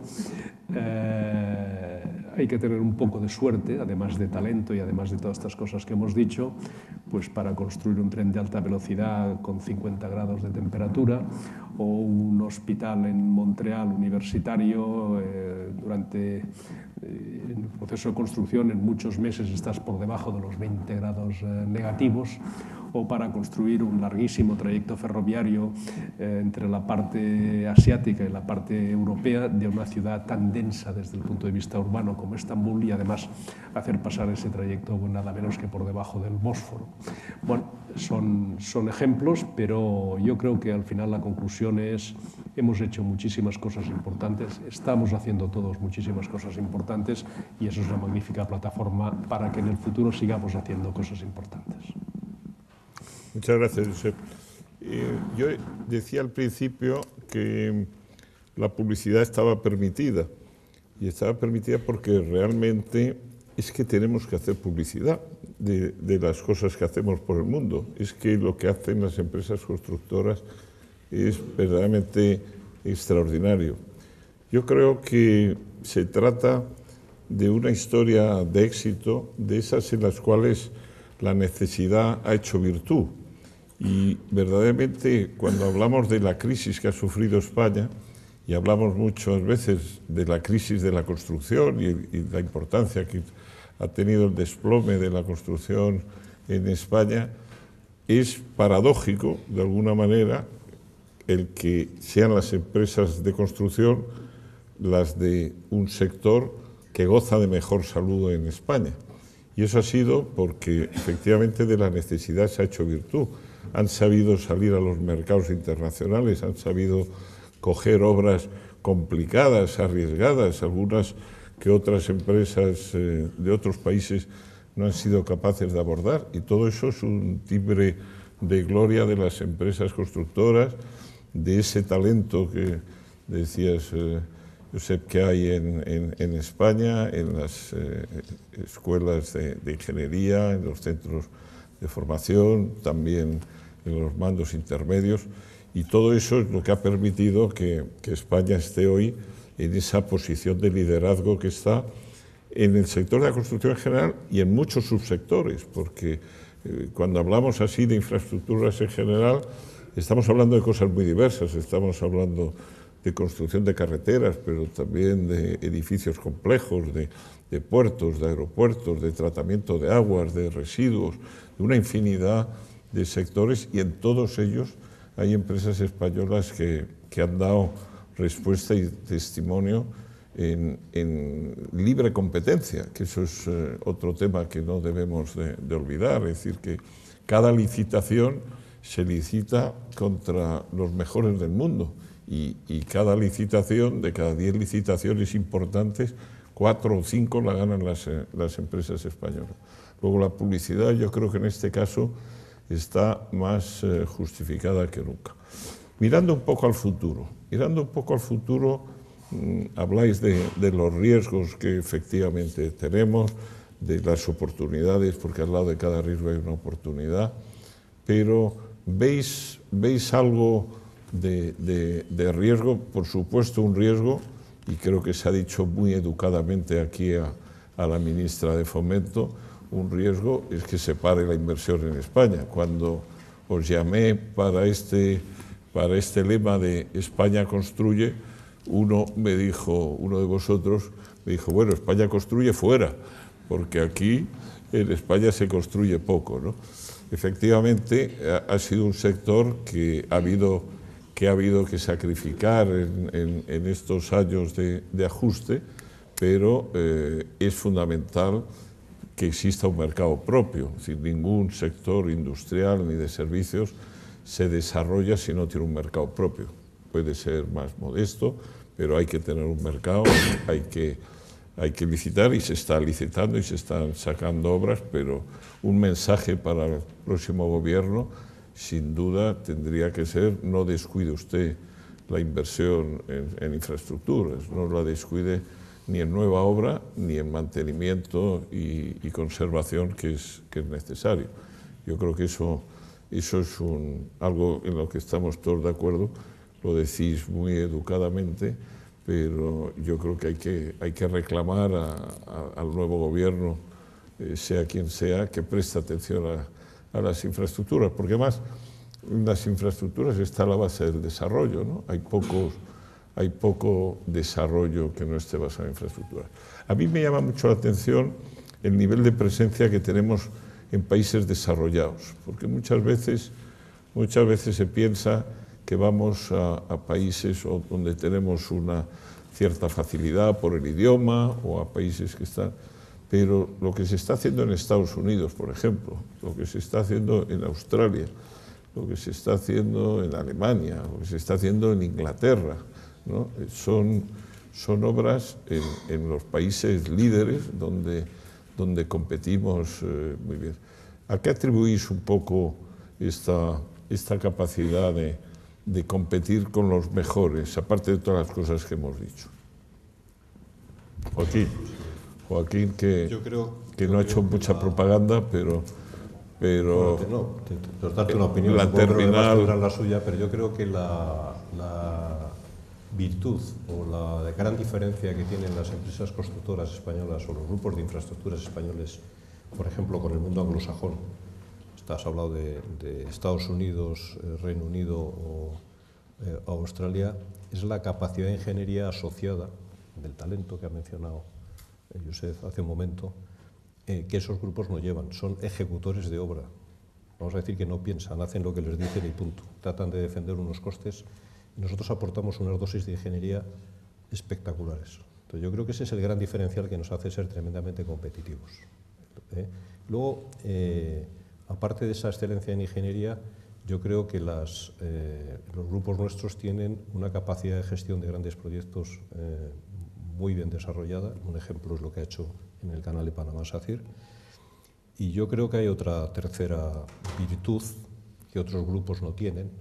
hay que tener un poco de suerte, además de talento y además de todas estas cosas que hemos dicho, pues para construir un tren de alta velocidad con 50 grados de temperatura o un hospital en Montreal universitario durante el proceso de construcción en muchos meses estás por debajo de los 20 grados negativos, o para construir un larguísimo trayecto ferroviario entre la parte asiática y la parte europea de una ciudad tan densa desde el punto de vista urbano como Estambul, y además hacer pasar ese trayecto nada menos que por debajo del Bósforo. Bueno, son ejemplos, pero yo creo que al final la conclusión es: hemos hecho muchísimas cosas importantes, estamos haciendo todos muchísimas cosas importantes, y eso es una magnífica plataforma para que en el futuro sigamos haciendo cosas importantes. Muchas gracias, Josep. Yo decía al principio que la publicidad estaba permitida, y estaba permitida porque realmente es que tenemos que hacer publicidad de las cosas que hacemos por el mundo. Es que lo que hacen las empresas constructoras es verdaderamente extraordinario. Yo creo que se trata de una historia de éxito, de esas en las cuales la necesidad ha hecho virtud. Y verdaderamente, cuando hablamos de la crisis que ha sufrido España, y hablamos muchas veces de la crisis de la construcción y la importancia que ha tenido el desplome de la construcción en España, es paradójico, de alguna manera, el que sean las empresas de construcción las de un sector que goza de mejor salud en España. Y eso ha sido porque efectivamente de la necesidad se ha hecho virtud. Han sabido salir a los mercados internacionales, han sabido coger obras complicadas, arriesgadas, algunas que otras empresas de otros países no han sido capaces de abordar. Y todo eso es un timbre de gloria de las empresas constructoras, de ese talento que decías, Josep, que hay en España, en las escuelas de ingeniería, en los centros de formación, también en los mandos intermedios, y todo eso es lo que ha permitido que España esté hoy en esa posición de liderazgo que está en el sector de la construcción en general y en muchos subsectores, porque cuando hablamos así de infraestructuras en general, estamos hablando de cosas muy diversas, estamos hablando de construcción de carreteras, pero también de edificios complejos, de puertos, de aeropuertos, de tratamiento de aguas, de residuos, de una infinidad de sectores, y en todos ellos hay empresas españolas que han dado respuesta y testimonio en libre competencia, que eso es otro tema que no debemos de olvidar, es decir, que cada licitación se licita contra los mejores del mundo, y cada licitación, de cada 10 licitaciones importantes, 4 o 5 la ganan las empresas españolas. Luego la publicidad, yo creo que en este caso está más justificada que nunca. Mirando un poco al futuro, habláis de los riesgos que efectivamente tenemos, de las oportunidades, porque al lado de cada riesgo hay una oportunidad, pero ¿veis algo de riesgo? Por supuesto, un riesgo, y creo que se ha dicho muy educadamente aquí a la ministra de Fomento, un riesgo es que se pare la inversión en España. Cuando os llamé para este lema de España construye, uno de vosotros me dijo, bueno, España construye fuera, porque aquí en España se construye poco, ¿no? Efectivamente, ha sido un sector que ha habido que sacrificar en estos años de ajuste, pero es fundamental que exista un mercado propio. Es decir, ningún sector industrial ni de servicios se desarrolla si no tiene un mercado propio. Puede ser más modesto, pero hay que tener un mercado, hay que licitar, y se está licitando y se están sacando obras, pero un mensaje para el próximo gobierno, sin duda, tendría que ser: no descuide usted la inversión en infraestructuras, no la descuide ni en nueva obra, ni en mantenimiento y conservación, que es necesario. Yo creo que eso es algo en lo que estamos todos de acuerdo. Lo decís muy educadamente, pero yo creo que hay que reclamar al nuevo gobierno, sea quien sea, que preste atención a las infraestructuras, porque además en las infraestructuras está la base del desarrollo, ¿no? Hay poco desarrollo que no esté basado en infraestructuras. A mí me llama mucho la atención el nivel de presencia que tenemos en países desarrollados, porque muchas veces se piensa que vamos a países donde tenemos una cierta facilidad por el idioma o a países que están... Pero lo que se está haciendo en Estados Unidos, por ejemplo, lo que se está haciendo en Australia, lo que se está haciendo en Alemania, lo que se está haciendo en Inglaterra, ¿no? Son obras en los países líderes donde competimos muy bien. ¿A qué atribuís un poco esta capacidad de competir con los mejores, aparte de todas las cosas que hemos dicho? Joaquín, que no ha hecho mucha propaganda, pero por darte una opinión, la terminal... la suya, pero yo creo que la virtud o la gran diferencia que tienen las empresas constructoras españolas o los grupos de infraestructuras españoles, por ejemplo, con el mundo anglosajón, has hablado de Estados Unidos, Reino Unido o Australia, es la capacidad de ingeniería asociada del talento que ha mencionado Josep hace un momento, que esos grupos no llevan, son ejecutores de obra. Vamos a decir que no piensan, hacen lo que les dicen y punto. Tratan de defender unos costes y nosotros aportamos unas dosis de ingeniería espectaculares. Entonces yo creo que ese es el gran diferencial que nos hace ser tremendamente competitivos. Luego, aparte de esa excelencia en ingeniería, yo creo que los grupos nuestros tienen una capacidad de gestión de grandes proyectos muy bien desarrollada. Un ejemplo es lo que ha hecho en el Canal de Panamá SACIR. Y yo creo que hay otra tercera virtud que otros grupos no tienen,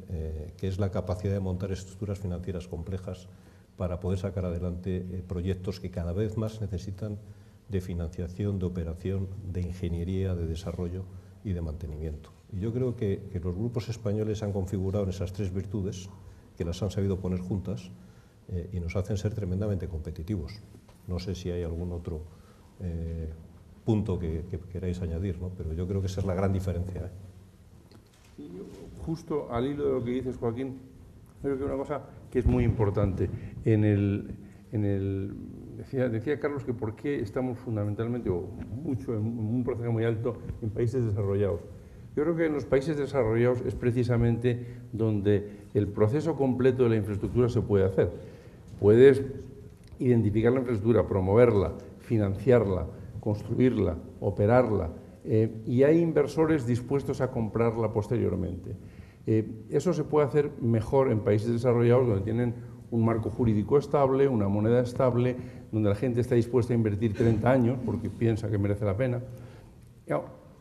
que es la capacidad de montar estructuras financieras complejas para poder sacar adelante proyectos que cada vez más necesitan de financiación, de operación, de ingeniería, de desarrollo y de mantenimiento. Y yo creo que los grupos españoles han configurado en esas tres virtudes, que las han sabido poner juntas, y nos hacen ser tremendamente competitivos. No sé si hay algún otro punto que queráis añadir, ¿no? Pero yo creo que esa es la gran diferencia. Justo al hilo de lo que dices, Joaquín, creo que una cosa que es muy importante. Decía Carlos que por qué estamos fundamentalmente, o mucho, en un porcentaje muy alto, en países desarrollados. Yo creo que en los países desarrollados es precisamente donde el proceso completo de la infraestructura se puede hacer. Puedes identificar la infraestructura, promoverla, financiarla, construirla, operarla, y hay inversores dispuestos a comprarla posteriormente. Eso se puede hacer mejor en países desarrollados donde tienen un marco jurídico estable, una moneda estable, donde la gente está dispuesta a invertir 30 años porque piensa que merece la pena.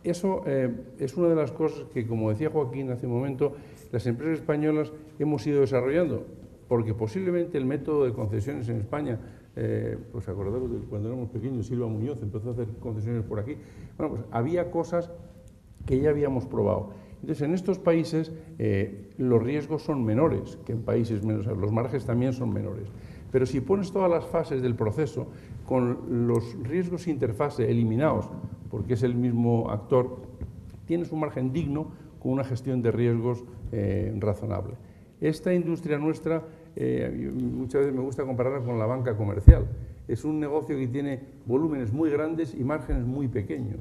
Eso es una de las cosas que, como decía Joaquín hace un momento, las empresas españolas hemos ido desarrollando, porque posiblemente el método de concesiones en España, pues acordaros de cuando éramos pequeños, Silva Muñoz empezó a hacer concesiones por aquí, bueno, pues había cosas que ya habíamos probado. Entonces, en estos países los riesgos son menores que en países menos, los márgenes también son menores. Pero si pones todas las fases del proceso con los riesgos interfase eliminados, porque es el mismo actor, tienes un margen digno con una gestión de riesgos razonable. Esta industria nuestra, muchas veces me gusta compararla con la banca comercial. Es un negocio que tiene volúmenes muy grandes y márgenes muy pequeños.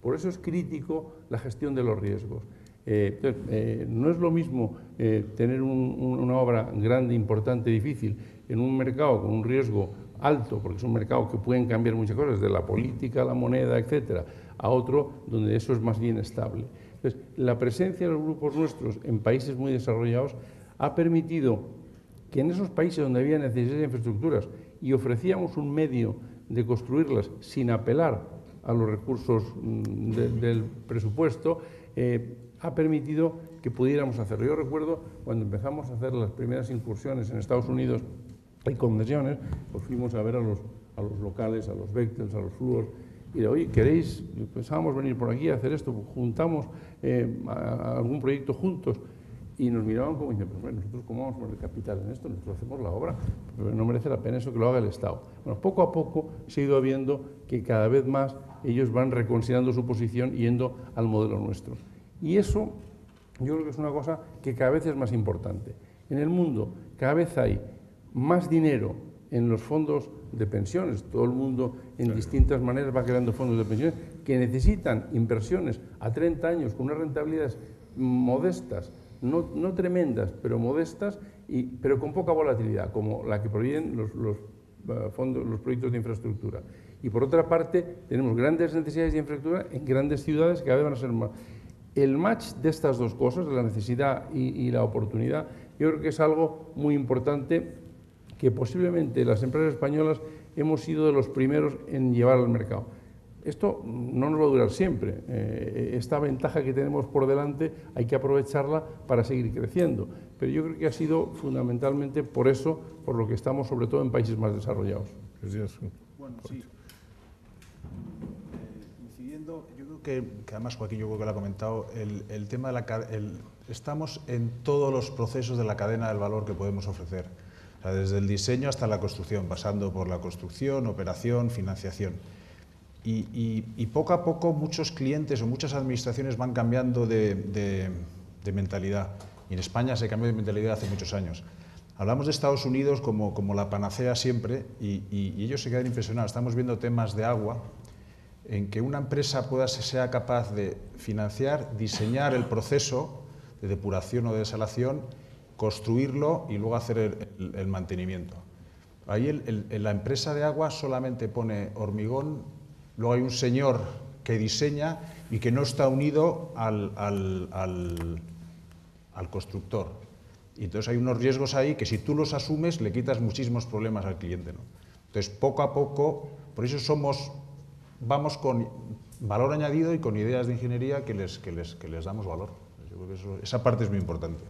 Por eso es crítico la gestión de los riesgos. No es lo mismo tener una obra grande, importante, difícil, en un mercado con un riesgo alto, porque es un mercado que pueden cambiar muchas cosas, de la política, la moneda, etcétera, a otro donde eso es más bien estable. Entonces, la presencia de los grupos nuestros en países muy desarrollados ha permitido que en esos países donde había necesidad de infraestructuras y ofrecíamos un medio de construirlas sin apelar a los recursos del presupuesto, ha permitido que pudiéramos hacerlo. Yo recuerdo cuando empezamos a hacer las primeras incursiones en Estados Unidos y concesiones, pues fuimos a ver a los locales, a los Bechtels, a los Fluor, y de, oye, ¿queréis? Pensábamos venir por aquí a hacer esto, pues juntamos a algún proyecto juntos, y nos miraban como diciendo, pero bueno, nosotros cómo vamos a poner capital en esto, nosotros hacemos la obra, pero no merece la pena eso que lo haga el Estado. Bueno, poco a poco se ha ido viendo que cada vez más ellos van reconsiderando su posición yendo al modelo nuestro. Y eso yo creo que es una cosa que cada vez es más importante. En el mundo cada vez hay más dinero en los fondos de pensiones. Todo el mundo en distintas maneras va creando fondos de pensiones que necesitan inversiones a 30 años con unas rentabilidades modestas, no tremendas, pero modestas, pero con poca volatilidad, como la que proveen los proyectos de infraestructura. Y por otra parte, tenemos grandes necesidades de infraestructura en grandes ciudades que cada vez van a ser más. El match de estas dos cosas, de la necesidad y la oportunidad, yo creo que es algo muy importante que posiblemente las empresas españolas hemos sido de los primeros en llevar al mercado. Esto no nos va a durar siempre. Esta ventaja que tenemos por delante hay que aprovecharla para seguir creciendo. Pero yo creo que ha sido fundamentalmente por eso, por lo que estamos sobre todo en países más desarrollados. Bueno, sí. Incidiendo, yo creo que además Joaquín, yo creo que lo ha comentado, el tema de estamos en todos los procesos de la cadena del valor que podemos ofrecer. O sea, desde el diseño hasta la construcción, pasando por la construcción, operación, financiación. Y poco a poco muchos clientes o muchas administraciones van cambiando de mentalidad. Y en España se cambió de mentalidad hace muchos años. Hablamos de Estados Unidos como la panacea siempre y ellos se quedan impresionados. Estamos viendo temas de agua en que una empresa sea capaz de financiar, diseñar el proceso de depuración o de desalación, construirlo y luego hacer el mantenimiento. Ahí la empresa de agua solamente pone hormigón, luego hay un señor que diseña y que no está unido al constructor. Y entonces hay unos riesgos ahí que si tú los asumes le quitas muchísimos problemas al cliente, ¿no? Entonces poco a poco, por eso vamos con valor añadido y con ideas de ingeniería que les damos valor. Yo creo que esa parte es muy importante.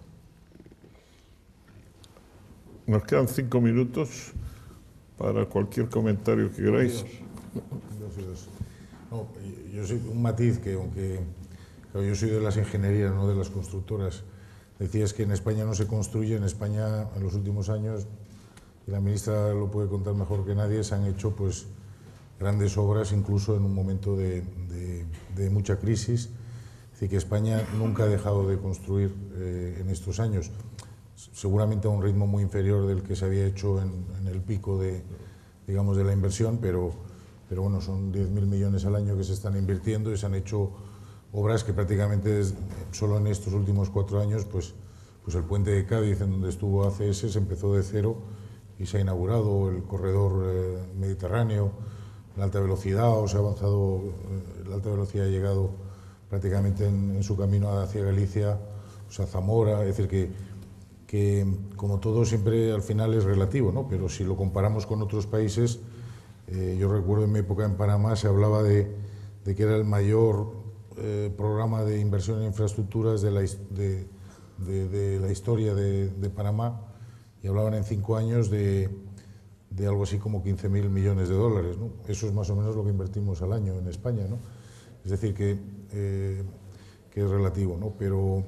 Nos quedan 5 minutos para cualquier comentario que queráis. No, yo soy un matiz que, aunque claro, yo soy de las ingenierías, no de las constructoras. Decías que en España no se construye. En España, en los últimos años, y la ministra lo puede contar mejor que nadie, se han hecho pues grandes obras, incluso en un momento de mucha crisis. Es decir, que España nunca ha dejado de construir en estos años, seguramente a un ritmo muy inferior del que se había hecho en el pico de la inversión, pero bueno, son 10.000 millones al año que se están invirtiendo y se han hecho obras que prácticamente solo en estos últimos 4 años, pues el puente de Cádiz, en donde estuvo ACS, se empezó de cero y se ha inaugurado el corredor mediterráneo, la alta velocidad, o se ha avanzado, la alta velocidad ha llegado prácticamente en su camino hacia Galicia, o sea, Zamora. Es decir, que como todo siempre al final es relativo, ¿no? Pero si lo comparamos con otros países, yo recuerdo en mi época en Panamá se hablaba de que era el mayor programa de inversión en infraestructuras de la historia de Panamá, y hablaban en 5 años de algo así como 15.000 millones de dólares, ¿no? Eso es más o menos lo que invertimos al año en España, ¿no? Es decir, que es relativo, ¿no? Pero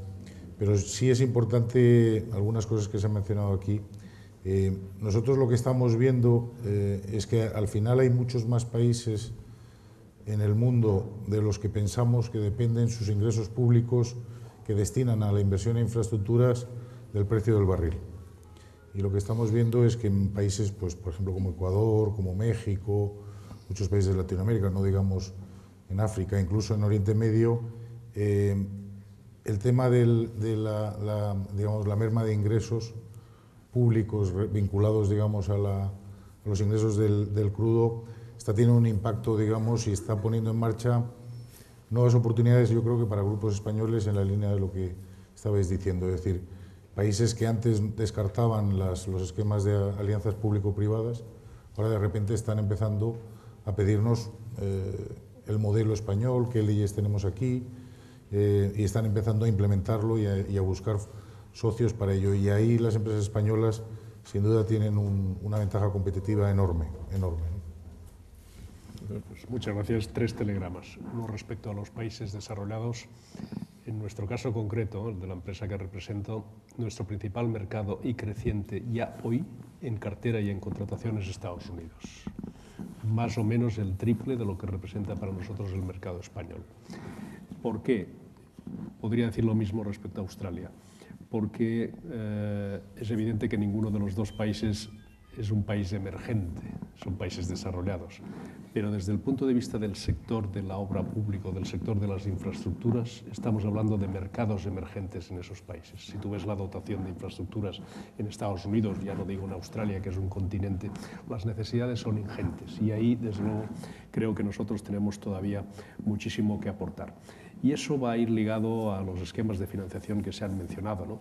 sí es importante algunas cosas que se han mencionado aquí. Nosotros lo que estamos viendo es que al final hay muchos más países en el mundo de los que pensamos que dependen sus ingresos públicos, que destinan a la inversión en infraestructuras del precio del barril. Y lo que estamos viendo es que en países, pues, por ejemplo, como Ecuador, como México, muchos países de Latinoamérica, no digamos en África, incluso en Oriente Medio, el tema de la merma de ingresos públicos vinculados, digamos, a los ingresos del crudo está teniendo un impacto, digamos, y está poniendo en marcha nuevas oportunidades, yo creo que para grupos españoles, en la línea de lo que estabais diciendo. Es decir, países que antes descartaban los esquemas de alianzas público-privadas, ahora de repente están empezando a pedirnos el modelo español, qué leyes tenemos aquí, y están empezando a implementarlo y a buscar socios para ello. Y ahí las empresas españolas sin duda tienen una ventaja competitiva enorme, ¿no? Pues muchas gracias. 3 telegramas. Uno respecto a los países desarrollados. En nuestro caso concreto, de la empresa que represento, nuestro principal mercado y creciente ya hoy en cartera y en contratación es Estados Unidos. Más o menos el triple de lo que representa para nosotros el mercado español. ¿Por qué? Podría decir lo mismo respecto a Australia. Porque es evidente que ninguno de los 2 países es un país emergente, son países desarrollados, pero desde el punto de vista del sector de la obra pública, del sector de las infraestructuras, estamos hablando de mercados emergentes en esos países. Si tú ves la dotación de infraestructuras en Estados Unidos, ya no digo en Australia, que es un continente, las necesidades son ingentes y ahí, desde luego, creo que nosotros tenemos todavía muchísimo que aportar. Y eso va a ir ligado a los esquemas de financiación que se han mencionado, ¿no?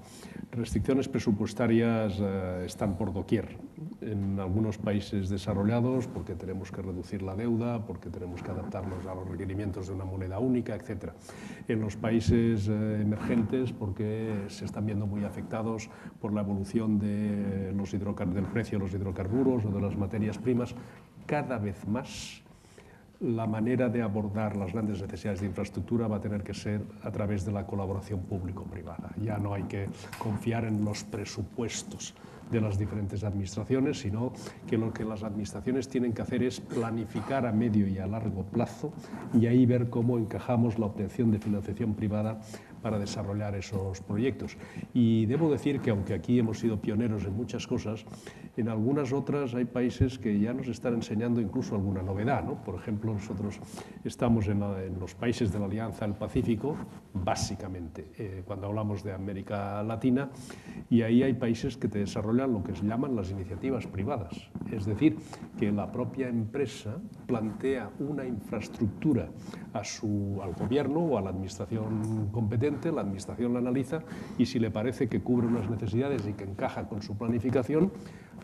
Restricciones presupuestarias están por doquier. En algunos países desarrollados, porque tenemos que reducir la deuda, porque tenemos que adaptarnos a los requerimientos de una moneda única, etc. En los países emergentes, porque se están viendo muy afectados por la evolución del precio de los hidrocarburos o de las materias primas, cada vez más la manera de abordar las grandes necesidades de infraestructura va a tener que ser a través de la colaboración público-privada. Ya no hay que confiar en los presupuestos de las diferentes administraciones, sino que lo que las administraciones tienen que hacer es planificar a medio y a largo plazo y ahí ver cómo encajamos la obtención de financiación privada para desarrollar esos proyectos. Y debo decir que aunque aquí hemos sido pioneros en muchas cosas, en algunas otras hay países que ya nos están enseñando incluso alguna novedad, ¿no? Por ejemplo, nosotros estamos en los países de la Alianza del Pacífico, básicamente, cuando hablamos de América Latina, y ahí hay países que te desarrollan lo que se llaman las iniciativas privadas. Es decir, que la propia empresa plantea una infraestructura al gobierno o a la administración competente, la administración la analiza y si le parece que cubre unas necesidades y que encaja con su planificación,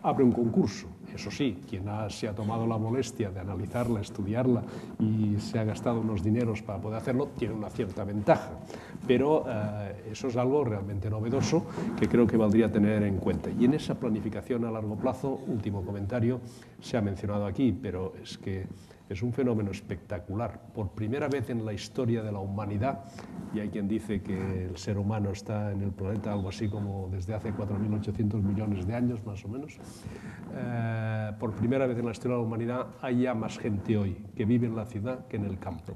abre un concurso. Eso sí, quien se ha tomado la molestia de analizarla, estudiarla y se ha gastado unos dineros para poder hacerlo, tiene una cierta ventaja. Pero eso es algo realmente novedoso que creo que valdría tener en cuenta. Y en esa planificación a largo plazo, último comentario, se ha mencionado aquí, pero es que es un fenómeno espectacular. Por primera vez en la historia de la humanidad, y hay quien dice que el ser humano está en el planeta algo así como desde hace 4.800 millones de años, más o menos, por primera vez en la historia de la humanidad hay ya más gente hoy que vive en la ciudad que en el campo.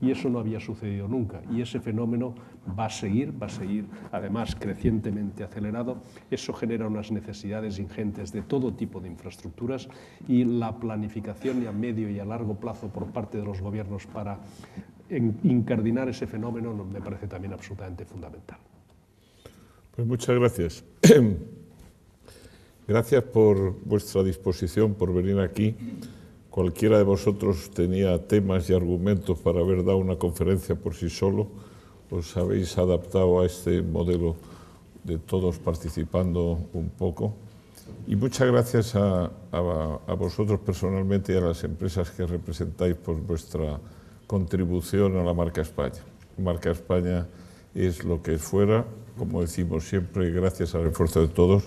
Y eso no había sucedido nunca. Y ese fenómeno va a seguir, además crecientemente acelerado. Eso genera unas necesidades ingentes de todo tipo de infraestructuras y la planificación a medio y a largo plazo por parte de los gobiernos para incardinar ese fenómeno me parece también absolutamente fundamental. Pues muchas gracias. Gracias por vuestra disposición, por venir aquí. Cualquiera de vosotros tenía temas y argumentos para haber dado una conferencia por sí solo. Os habéis adaptado a este modelo de todos participando un poco. Y muchas gracias a vosotros personalmente y a las empresas que representáis por vuestra contribución a la marca España. La marca España es lo que fuera, como decimos siempre, gracias al esfuerzo de todos,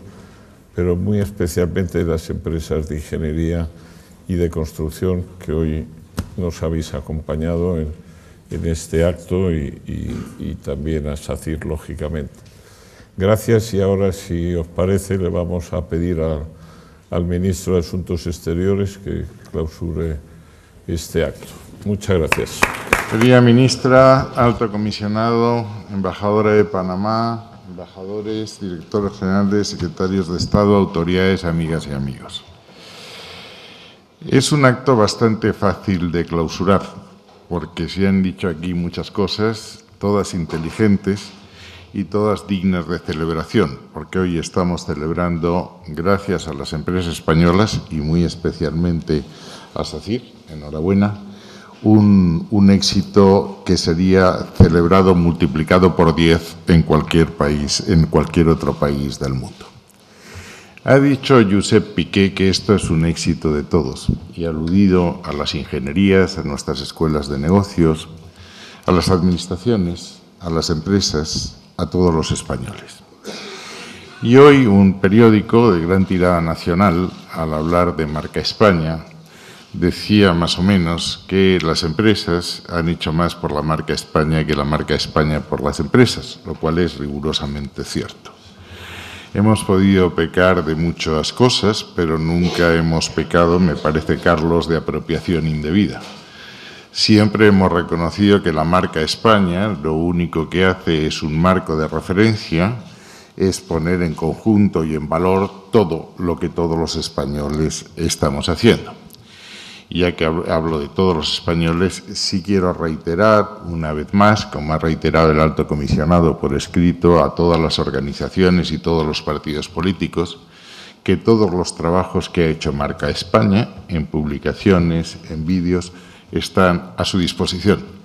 pero muy especialmente de las empresas de ingeniería y de construcción que hoy nos habéis acompañado en este acto y también a SACIR, lógicamente. Gracias y ahora, si os parece, le vamos a pedir al Ministro de Asuntos Exteriores que clausure este acto. Muchas gracias. Querida Ministra, Alto Comisionado, Embajadora de Panamá, embajadores, directores generales, secretarios de Estado, autoridades, amigas y amigos. Es un acto bastante fácil de clausurar, porque se han dicho aquí muchas cosas, todas inteligentes y todas dignas de celebración, porque hoy estamos celebrando, gracias a las empresas españolas y muy especialmente a SACIR, enhorabuena, un éxito que sería celebrado multiplicado por 10 en cualquier país, en cualquier otro país del mundo. Ha dicho Josep Piqué que esto es un éxito de todos y ha aludido a las ingenierías, a nuestras escuelas de negocios, a las administraciones, a las empresas, a todos los españoles. Y hoy un periódico de gran tirada nacional, al hablar de marca España, decía más o menos que las empresas han hecho más por la marca España que la marca España por las empresas, lo cual es rigurosamente cierto. Hemos podido pecar de muchas cosas, pero nunca hemos pecado, me parece, Carlos, de apropiación indebida. Siempre hemos reconocido que la marca España lo único que hace es un marco de referencia es poner en conjunto y en valor todo lo que todos los españoles estamos haciendo. Ya que hablo de todos los españoles, sí quiero reiterar una vez más, como ha reiterado el alto comisionado por escrito a todas las organizaciones y todos los partidos políticos, que todos los trabajos que ha hecho Marca España, en publicaciones, en vídeos, están a su disposición.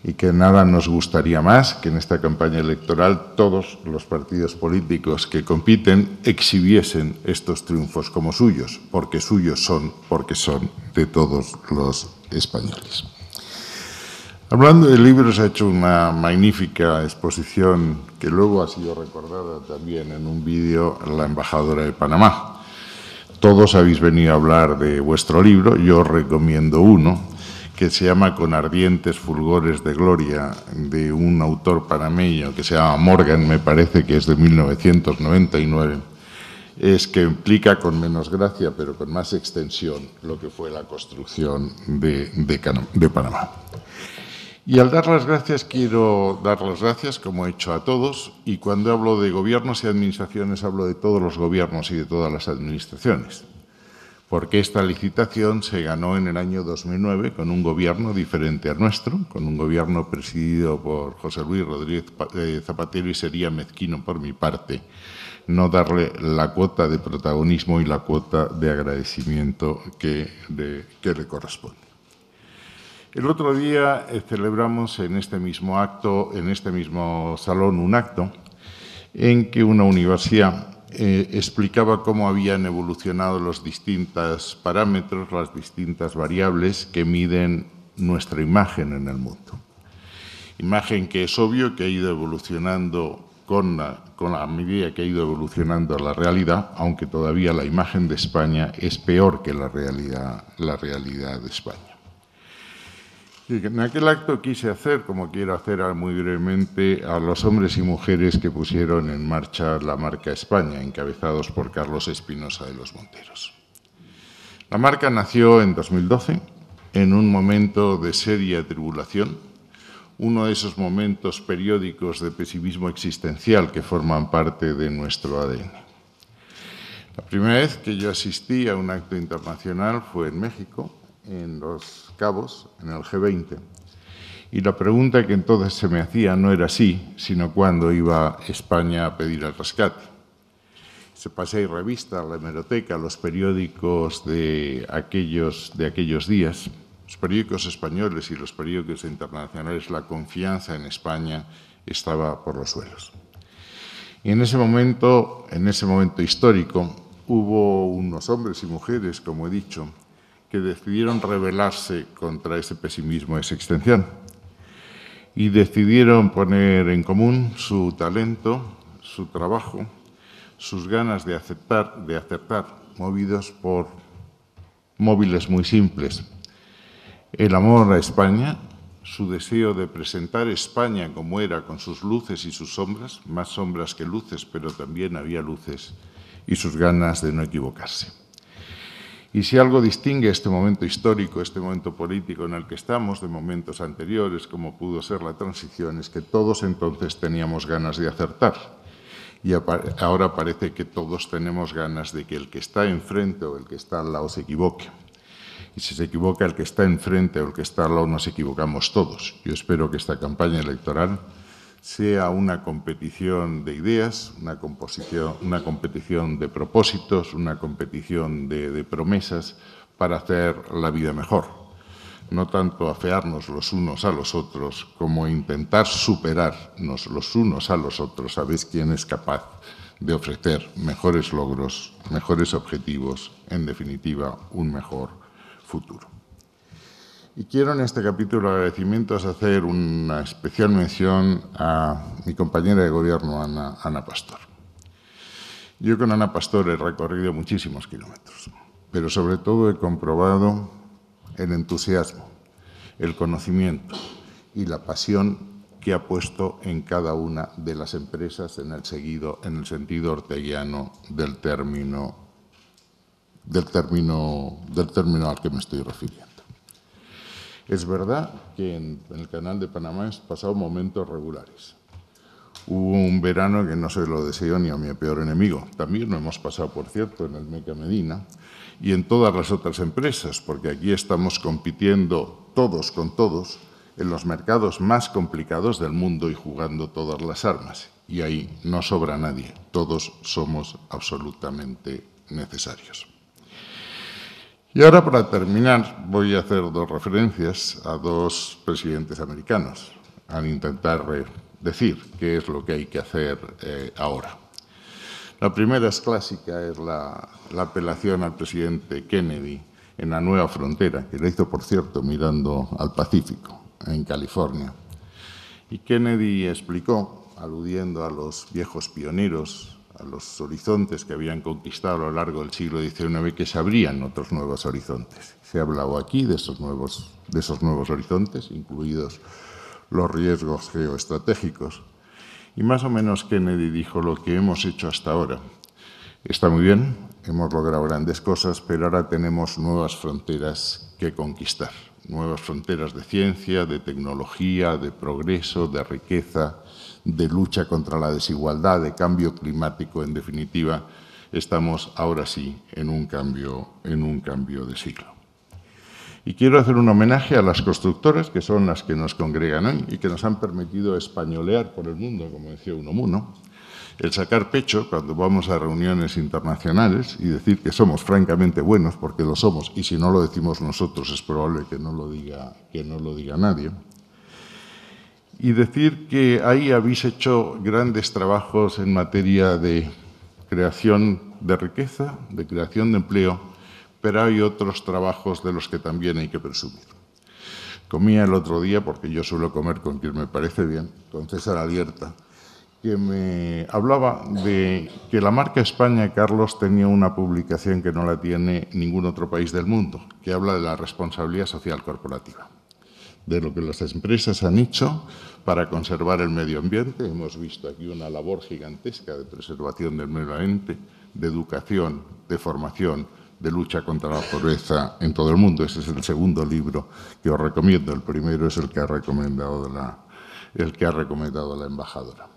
Y que nada nos gustaría más que en esta campaña electoral todos los partidos políticos que compiten exhibiesen estos triunfos como suyos, porque suyos son, porque son de todos los españoles. Hablando de libros, ha hecho una magnífica exposición que luego ha sido recordada también en un vídeo la embajadora de Panamá. Todos habéis venido a hablar de vuestro libro, yo os recomiendo uno, que se llama Con ardientes fulgores de gloria, de un autor panameño que se llama Morgan, me parece que es de 1999, es que implica con menos gracia, pero con más extensión, lo que fue la construcción de Panamá. Y al dar las gracias, quiero dar las gracias, como he hecho a todos, y cuando hablo de gobiernos y administraciones, hablo de todos los gobiernos y de todas las administraciones. Porque esta licitación se ganó en el año 2009 con un gobierno diferente al nuestro, con un gobierno presidido por José Luis Rodríguez Zapatero, y sería mezquino por mi parte no darle la cuota de protagonismo y la cuota de agradecimiento que le corresponde. El otro día celebramos en este mismo acto, en este mismo salón, un acto en que una universidad explicaba cómo habían evolucionado los distintos parámetros, las distintas variables que miden nuestra imagen en el mundo. Imagen que es obvio que ha ido evolucionando con la medida que ha ido evolucionando la realidad, aunque todavía la imagen de España es peor que la realidad de España. Y en aquel acto quise hacer, como quiero hacer muy brevemente, a los hombres y mujeres que pusieron en marcha la Marca España, encabezados por Carlos Espinosa de los Monteros. La marca nació en 2012, en un momento de seria tribulación, uno de esos momentos periódicos de pesimismo existencial que forman parte de nuestro ADN. La primera vez que yo asistí a un acto internacional fue en México, en Los Cabos, en el G20, y la pregunta que entonces se me hacía no era sí, sino cuándo iba España a pedir el rescate. Se pasé y revista, la hemeroteca, los periódicos de aquellos días, los periódicos españoles y los periódicos internacionales, la confianza en España estaba por los suelos. Y en ese momento histórico, hubo unos hombres y mujeres, como he dicho, que decidieron rebelarse contra ese pesimismo existencial y decidieron poner en común su talento, su trabajo, sus ganas de acertar, movidos por móviles muy simples. El amor a España, su deseo de presentar España como era, con sus luces y sus sombras, más sombras que luces, pero también había luces, y sus ganas de no equivocarse. Y si algo distingue este momento histórico, este momento político en el que estamos, de momentos anteriores, como pudo ser la transición, es que todos entonces teníamos ganas de acertar. Y ahora parece que todos tenemos ganas de que el que está enfrente o el que está al lado se equivoque. Y si se equivoca el que está enfrente o el que está al lado, nos equivocamos todos. Yo espero que esta campaña electoral sea una competición de ideas, una competición de propósitos, una competición de promesas para hacer la vida mejor. No tanto afearnos los unos a los otros, como intentar superarnos los unos a los otros, a ver quién es capaz de ofrecer mejores logros, mejores objetivos, en definitiva, un mejor futuro. Y quiero en este capítulo de agradecimientos hacer una especial mención a mi compañera de gobierno, Ana Pastor. Yo con Ana Pastor he recorrido muchísimos kilómetros, pero sobre todo he comprobado el entusiasmo, el conocimiento y la pasión que ha puesto en cada una de las empresas en el sentido orteguiano del término al que me estoy refiriendo. Es verdad que en el Canal de Panamá hemos pasado momentos regulares. Hubo un verano que no se lo deseo ni a mi peor enemigo. También lo hemos pasado, por cierto, en el Meca Medina y en todas las otras empresas, porque aquí estamos compitiendo todos con todos en los mercados más complicados del mundo y jugando todas las armas. Y ahí no sobra nadie. Todos somos absolutamente necesarios. Y ahora, para terminar, voy a hacer dos referencias a dos presidentes americanos, al intentar decir qué es lo que hay que hacer ahora. La primera es clásica, es la apelación al presidente Kennedy en la nueva frontera, que la hizo, por cierto, mirando al Pacífico, en California. Y Kennedy explicó, aludiendo a los viejos pioneros, a los horizontes que habían conquistado a lo largo del siglo XIX, que se abrían otros nuevos horizontes. Se ha hablado aquí de esos nuevos horizontes, incluidos los riesgos geoestratégicos. Y más o menos Kennedy dijo: lo que hemos hecho hasta ahora está muy bien, hemos logrado grandes cosas, pero ahora tenemos nuevas fronteras que conquistar. Nuevas fronteras de ciencia, de tecnología, de progreso, de riqueza, de lucha contra la desigualdad, de cambio climático. En definitiva, estamos ahora sí en un cambio de siglo. Y quiero hacer un homenaje a las constructoras, que son las que nos congregan hoy y que nos han permitido españolear por el mundo, como decía Unamuno, el sacar pecho cuando vamos a reuniones internacionales y decir que somos francamente buenos, porque lo somos, y si no lo decimos nosotros es probable que no lo diga nadie. Y decir que ahí habéis hecho grandes trabajos en materia de creación de riqueza, de creación de empleo, pero hay otros trabajos de los que también hay que presumir. Comía el otro día, porque yo suelo comer con quien me parece bien, con César Alierta, que me hablaba de que la marca España, Carlos, tenía una publicación que no la tiene ningún otro país del mundo, que habla de la responsabilidad social corporativa, de lo que las empresas han hecho para conservar el medio ambiente. Hemos visto aquí una labor gigantesca de preservación del medio ambiente, de educación, de formación, de lucha contra la pobreza en todo el mundo. Ese es el segundo libro que os recomiendo. El primero es el que ha recomendado la embajadora.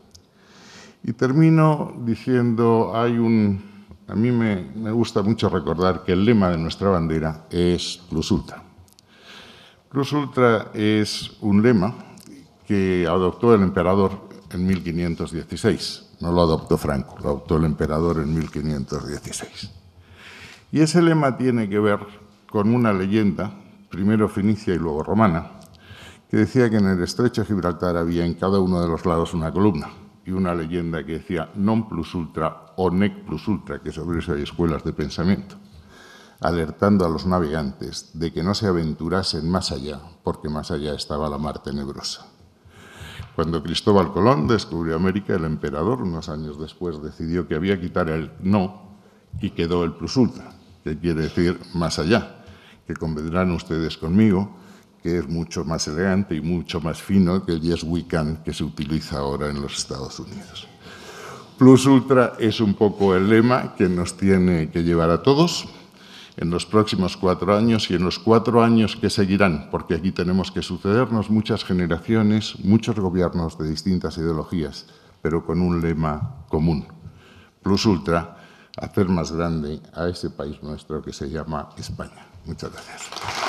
Y termino diciendo, a mí me gusta mucho recordar que el lema de nuestra bandera es Plus Ultra. Plus Ultra es un lema que adoptó el emperador en 1516. No lo adoptó Franco, lo adoptó el emperador en 1516. Y ese lema tiene que ver con una leyenda, primero fenicia y luego romana, que decía que en el estrecho de Gibraltar había en cada uno de los lados una columna, y una leyenda que decía non plus ultra o nec plus ultra, que sobre eso hay escuelas de pensamiento, alertando a los navegantes de que no se aventurasen más allá, porque más allá estaba la mar tenebrosa. Cuando Cristóbal Colón descubrió América, el emperador, unos años después, decidió que había que quitar el no y quedó el plus ultra, que quiere decir más allá, que convendrán ustedes conmigo, que es mucho más elegante y mucho más fino que el yes we can que se utiliza ahora en los Estados Unidos. Plus ultra es un poco el lema que nos tiene que llevar a todos en los próximos 4 años y en los 4 años que seguirán, porque aquí tenemos que sucedernos muchas generaciones, muchos gobiernos de distintas ideologías, pero con un lema común. Plus ultra, hacer más grande a ese país nuestro que se llama España. Muchas gracias.